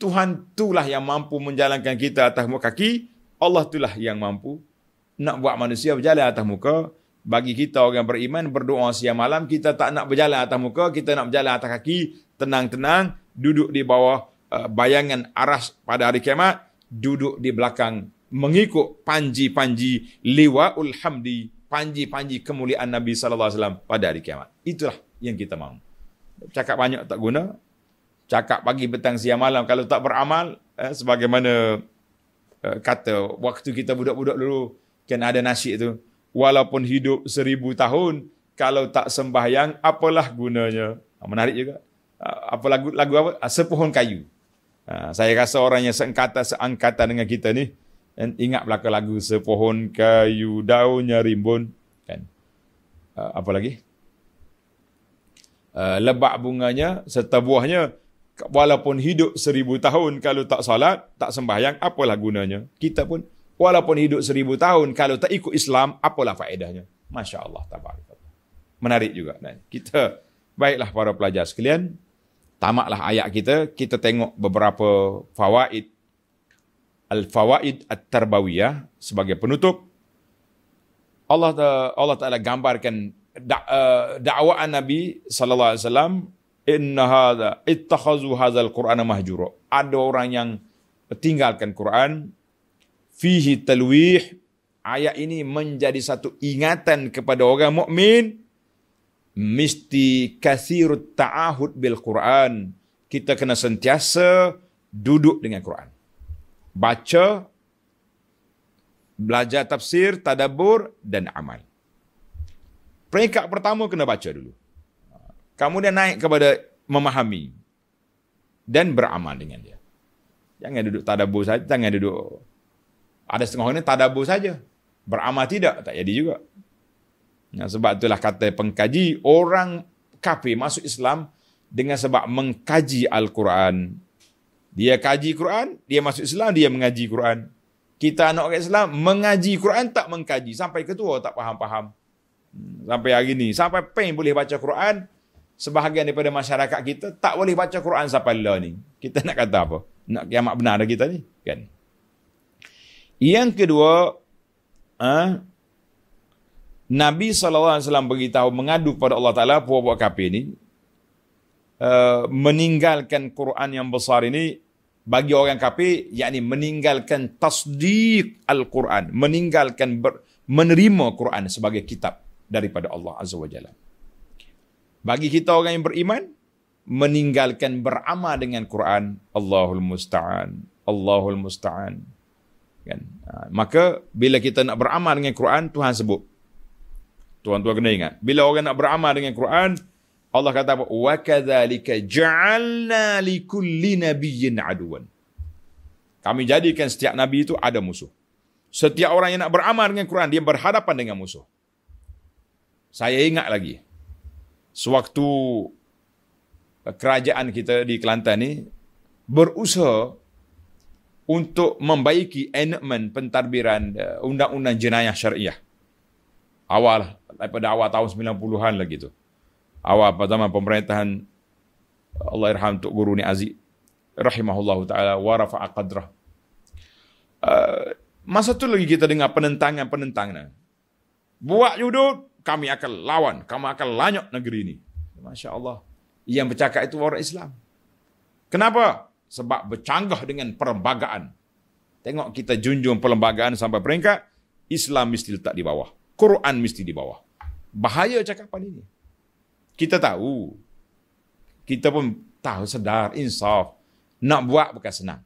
S1: Tuhan itulah yang mampu menjalankan kita atas muka kaki. Allah itulah yang mampu nak buat manusia berjalan atas muka. Bagi kita orang beriman, berdoa siang malam, kita tak nak berjalan atas muka, kita nak berjalan atas kaki, tenang-tenang, duduk di bawah bayangan aras pada hari kiamat, duduk di belakang mengikut panji-panji liwa'ul hamdi, panji-panji kemuliaan Nabi sallallahu alaihi wasallam pada hari kiamat. Itulah yang kita mahu. Cakap banyak tak guna. Cakap pagi, petang, siang, malam kalau tak beramal, sebagaimana kata waktu kita budak-budak dulu kan ada nasyid tu, walaupun hidup 1000 tahun kalau tak sembahyang apalah gunanya. Menarik juga. Apa lagu apa? Sepohon kayu. Saya rasa orang yang seangkatan dengan kita ni ingat belaka lagu sepohon kayu daunnya rimbun kan. Apa lagi? Lebak bunganya serta buahnya, walaupun hidup 1000 tahun kalau tak salat, tak sembahyang, apalah gunanya. Kita pun walaupun hidup 1000 tahun kalau tak ikut Islam, apalah faedahnya. Masya-Allah, tabarakallah. Menarik juga. Kita baiklah para pelajar sekalian, tamatlah ayat kita tengok beberapa fawaid. Al-fawaid at-tarbawiyah sebagai penutup. Allah Ta'ala gambarkan dakwaan Nabi sallallahu alaihi wasallam, inna hadza ittakhazu hadzal qur'ana mahjura. Ada orang yang tinggalkan Quran, fihi talwih. Ayat ini menjadi satu ingatan kepada orang mukmin, mesti kathirut ta'ahud bil Quran. Kita kena sentiasa duduk dengan Quran. Baca belajar tafsir, tadabbur dan amal. Peringkat pertama kena baca dulu. Kemudian naik kepada memahami dan beramal dengan dia. Jangan duduk tadabbur saja, jangan duduk. Ada setengah orang ni tadabbur saja. Beramal tidak, tak jadi juga. Nah, sebab itulah kata pengkaji, orang kafir masuk Islam dengan sebab mengkaji Al-Quran. Dia kaji Quran, dia masuk Islam, dia mengaji Quran. Kita anak orang Islam mengaji Quran tak mengkaji. Sampai ketua tak faham-faham. Sampai hari ni. Sampai pen boleh baca Quran. Sebahagian daripada masyarakat kita tak boleh baca Quran sampai lah ni. Kita nak kata apa? Nak kiamat benar dah kita ni. Kan? Yang kedua, Nabi SAW beritahu mengadu kepada Allah Ta'ala, puak-puak kafir ni, meninggalkan Quran yang besar ini, bagi orang kafir, yakni meninggalkan tasdiq Al-Quran, meninggalkan menerima Quran sebagai kitab daripada Allah Azza wa Jalla. Bagi kita orang yang beriman, meninggalkan beramal dengan Quran, Allahul Musta'an, Allahul Musta'an. Kan? Maka bila kita nak beramal dengan Quran, Tuhan sebut. Tuan-tuan kena ingat, bila orang nak beramal dengan Quran, Allah kata apa? Wa kadzalika ja'alna likulli nabiyyin aduwan. Kami jadikan setiap nabi itu ada musuh. Setiap orang yang nak beramal dengan Quran, dia berhadapan dengan musuh. Saya ingat lagi, sewaktu kerajaan kita di Kelantan ni berusaha untuk membaiki enakmen pentadbiran undang-undang jenayah syariah. Daripada awal tahun 90-an lagi tu. Awal pada zaman pemerintahan Allahyarham Tok Guru Ni Aziz rahimahullahu taala wa rafa'a qadrah. Masa tu lagi kita dengar penentangan. Buat judul, kami akan lawan, kami akan lanyok negeri ini. Masya-Allah. Yang bercakap itu orang Islam. Kenapa? Sebab bercanggah dengan perlembagaan. Tengok kita junjung perlembagaan sampai peringkat Islam mesti letak di bawah. Quran mesti di bawah. Bahaya cakapan ini. Kita tahu. Kita pun tahu, sedar, insaf. Nak buat bukan senang.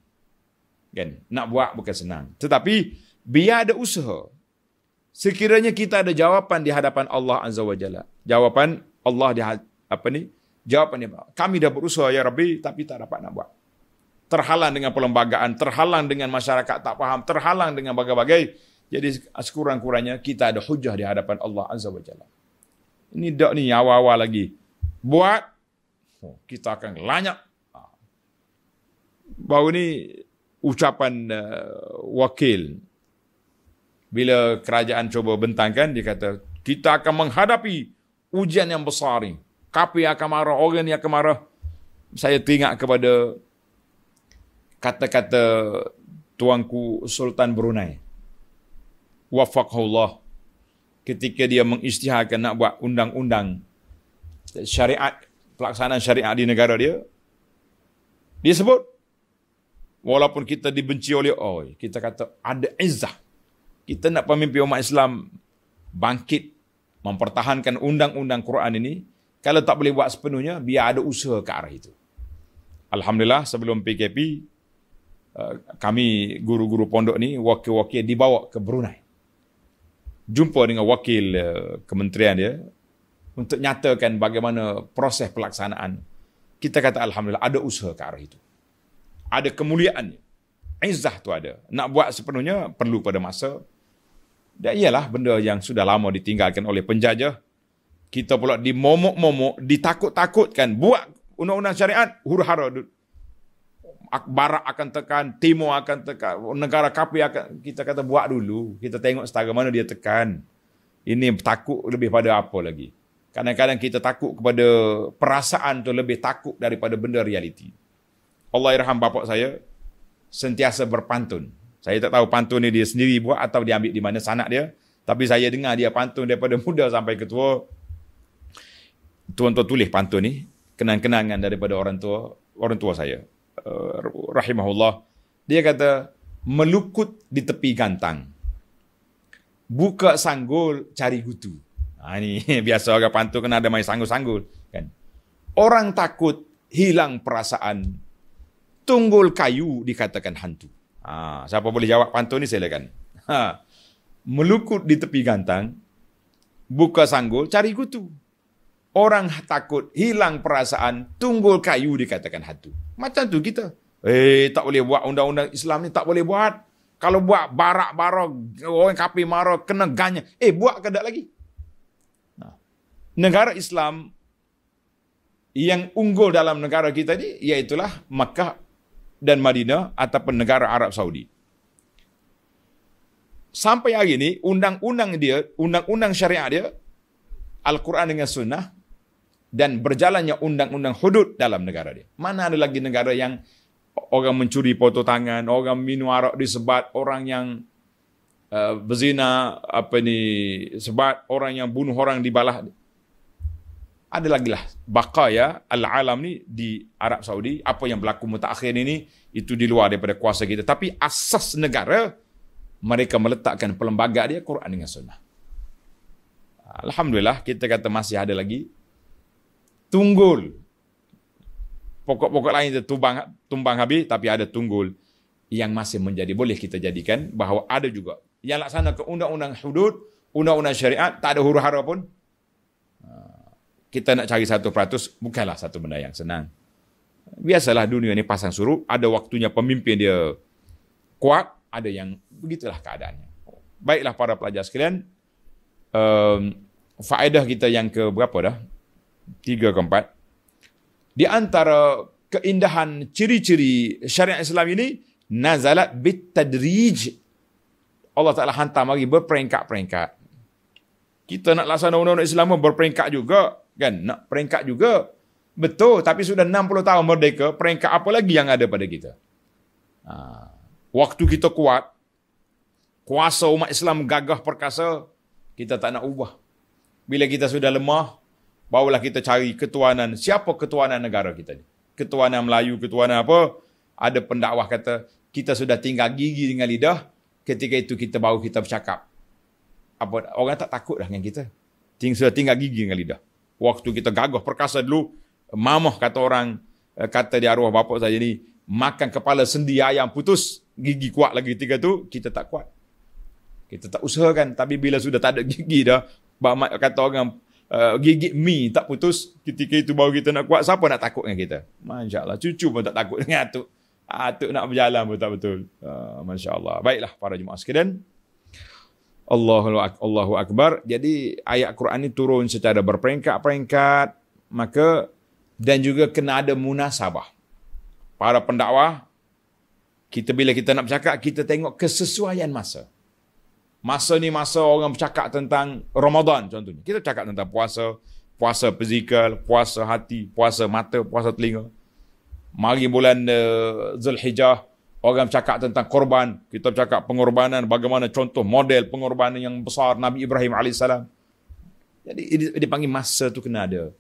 S1: Kan? Nak buat bukan senang. Tetapi biar ada usaha. Sekiranya kita ada jawapan di hadapan Allah Azza wa Jalla. Jawapan Allah di jawapan dia. Kami dah berusaha ya Rabbi tapi tak dapat nak buat. Terhalang dengan perlembagaan, terhalang dengan masyarakat tak faham, terhalang dengan bagai-bagai. Jadi sekurang-kurangnya kita ada hujah di hadapan Allah Azza wa Jalla. Ini dak ni awal-awal lagi. Buat, kita akan lanyak. Baru ni ucapan wakil. Bila kerajaan cuba bentangkan, dia kata, kita akan menghadapi ujian yang besar ni. Kafir akan marah, orang ni akan marah. Saya teringat kepada kata-kata tuanku Sultan Brunei. Wafaqahullah. Ketika dia mengisytiharkan nak buat undang-undang syariat, pelaksanaan syariat di negara dia, dia sebut, walaupun kita dibenci oleh orang, kita kata ada izzah. Kita nak pemimpin umat Islam bangkit, mempertahankan undang-undang Quran ini, kalau tak boleh buat sepenuhnya, biar ada usaha ke arah itu. Alhamdulillah, sebelum PKP, kami guru-guru pondok ni, wakil-wakil dibawa ke Brunei. Jumpa dengan wakil kementerian dia untuk nyatakan bagaimana proses pelaksanaan. Kita kata Alhamdulillah ada usaha ke arah itu. Ada kemuliaannya. Izzah tu ada. Nak buat sepenuhnya perlu pada masa. Dan ialah benda yang sudah lama ditinggalkan oleh penjajah. Kita pula dimomok-momok, ditakut-takutkan. Buat undang-undang syariat, huru-hara. Barat akan tekan, Timur akan tekan, negara kafir akan, kita kata buat dulu. Kita tengok setara mana dia tekan. Ini takut lebih pada apa lagi. Kadang-kadang kita takut kepada perasaan tu lebih takut daripada benda realiti. Allahyarham bapak saya sentiasa berpantun. Saya tak tahu pantun ni dia sendiri buat atau dia ambil di mana sanak dia. Tapi saya dengar dia pantun daripada muda sampai ketua. Tuan-tuan tulis pantun ni, kenang-kenangan daripada orang tua saya. Rahimahullah. Dia kata, melukut di tepi gantang. Buka sanggul, cari gutu. Ini biasa orang pantun kena ada main sanggul-sanggul. Kan? Orang takut, hilang perasaan. Tunggul kayu dikatakan hantu. Siapa boleh jawab pantun ni silakan. melukut di tepi gantang, buka sanggul, cari kutu. Orang takut, hilang perasaan, tunggul kayu dikatakan hantu. Macam tu kita. Tak boleh buat undang-undang Islam ni, tak boleh buat. Kalau buat barak-barak, orang kafir marah, kena ganya. Buat ke tak lagi? Negara Islam yang unggul dalam negara kita ni, iaitulah Makkah dan Madinah ataupun negara Arab Saudi. Sampai hari ini, undang-undang syariat dia, Al-Quran dengan Sunnah, dan berjalannya undang-undang hudud dalam negara dia. Mana ada lagi negara yang orang mencuri foto tangan, orang minum arak disebat, orang yang berzina, sebat, orang yang bunuh orang dibalah. Ada lagi lah baqaya al-alam ni di Arab Saudi. Apa yang berlaku mutakhir ini, itu di luar daripada kuasa kita. Tapi asas negara, mereka meletakkan pelembagaan dia Quran dengan Sunnah. Alhamdulillah, kita kata masih ada lagi tunggul. Pokok-pokok lain itu tumbang habis, tapi ada tunggul yang masih menjadi, boleh kita jadikan bahawa ada juga yang laksana ke undang-undang hudud, undang-undang syariat, tak ada huru-hara pun. Kita nak cari 1%, bukanlah satu benda yang senang. Biasalah dunia ni pasang surut, ada waktunya pemimpin dia kuat, ada yang begitulah keadaannya. Baiklah para pelajar sekalian, faedah kita yang ke berapa dah? 3 ke 4. Di antara keindahan ciri-ciri syariat Islam ini, nazalat bitadrij. Allah Ta'ala hantar mari berperingkat-peringkat. Kita nak laksana undang-undang Islam berperingkat juga, kan? Nak peringkat juga. Betul, tapi sudah 60 tahun merdeka, peringkat apa lagi yang ada pada kita? Waktu kita kuat, kuasa umat Islam gagah perkasa, kita tak nak ubah. Bila kita sudah lemah, barulah kita cari ketuanan. Siapa ketuanan negara kita ni? Ketuanan Melayu, ketuanan apa? Ada pendakwah kata, kita sudah tinggal gigi dengan lidah, ketika itu kita baru kita bercakap. Apa, orang tak takut dah dengan kita. Sudah tinggal gigi dengan lidah. Waktu kita gagah perkasa dulu, mamah kata orang, kata di arwah bapa saya ni, makan kepala sendi ayam putus, gigi kuat lagi ketika tu, kita tak kuat. Kita tak usahakan. Tapi bila sudah tak ada gigi dah, kata orang, gigit mi tak putus, ketika itu baru kita nak kuat. Siapa nak takut dengan kita? Masya Allah. Cucu pun tak takut dengan atuk. Atuk nak berjalan pun tak betul. Masya Allah. Baiklah para jemaah sekalian. Allahu Akbar. Jadi ayat Quran ini turun secara berperingkat-peringkat. Maka, dan juga kena ada munasabah. Para pendakwah, bila kita nak bercakap, kita tengok kesesuaian masa. Masa ni masa orang bercakap tentang Ramadan contohnya. Kita cakap tentang puasa, puasa fizikal, puasa hati, puasa mata, puasa telinga. Mari bulan Zulhijjah, orang bercakap tentang korban. Kita bercakap pengorbanan, bagaimana contoh model pengorbanan yang besar Nabi Ibrahim AS. Jadi dia panggil masa tu kena ada.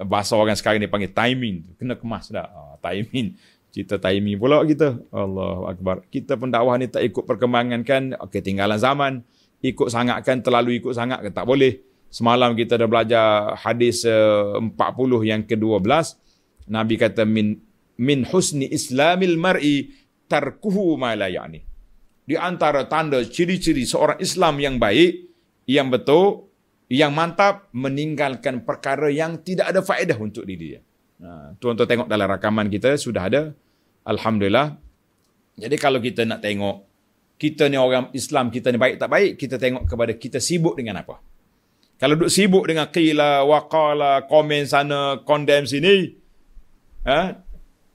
S1: Bahasa orang sekarang ni panggil timing. Kena kemas dah. Timing. Cerita timing pula kita. Allahu Akbar. Kita pendakwah ni tak ikut perkembangan kan. Ketinggalan zaman. Ikut sangat kan. Terlalu ikut sangat kan. Tak boleh. Semalam kita dah belajar hadis 40 yang ke-12. Nabi kata min husni islamil mar'i tarkuhu ma la ya'ni. Di antara tanda ciri-ciri seorang Islam yang baik, yang betul, yang mantap, meninggalkan perkara yang tidak ada faedah untuk diri dia. Tuan-tuan tengok dalam rakaman kita sudah ada. Alhamdulillah. Jadi kalau kita nak tengok kita ni orang Islam, kita ni baik tak baik, kita tengok kepada kita sibuk dengan apa. Kalau duk sibuk dengan qila, waqala, komen sana, condemn sini,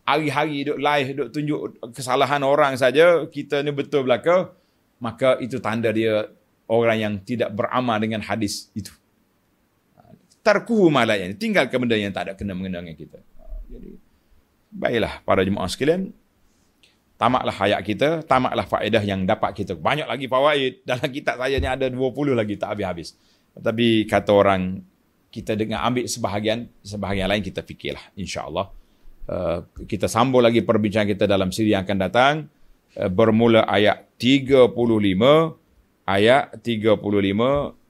S1: hari-hari duk live, duk tunjuk kesalahan orang saja, kita ni betul belaka, maka itu tanda dia orang yang tidak beramal dengan hadis itu. Tarkuhu malaya, tinggalkan benda yang tak ada kena-mengena dengan kita. Jadi, baiklah para jemaah sekalian, tamatlah hayat kita, tamatlah faedah yang dapat kita. Banyak lagi fawaid. Dalam kitab saya ni ada 20 lagi, tak habis-habis. Tapi kata orang, kita dengan ambil sebahagian lain kita fikirlah, insya-Allah. Kita sambung lagi perbincangan kita dalam siri yang akan datang. Bermula ayat 35,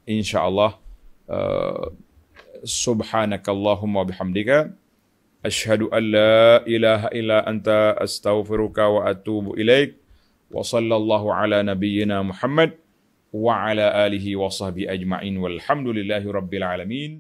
S1: insya-Allah. Subhanakallahumma bihamdika asyhadu an la ilaha illa anta astaghfiruka wa atubu ilaik wa sallallahu ala nabiyyina Muhammad wa ala alihi wa sahbihi ajma'in walhamdulillahi rabbil alamin.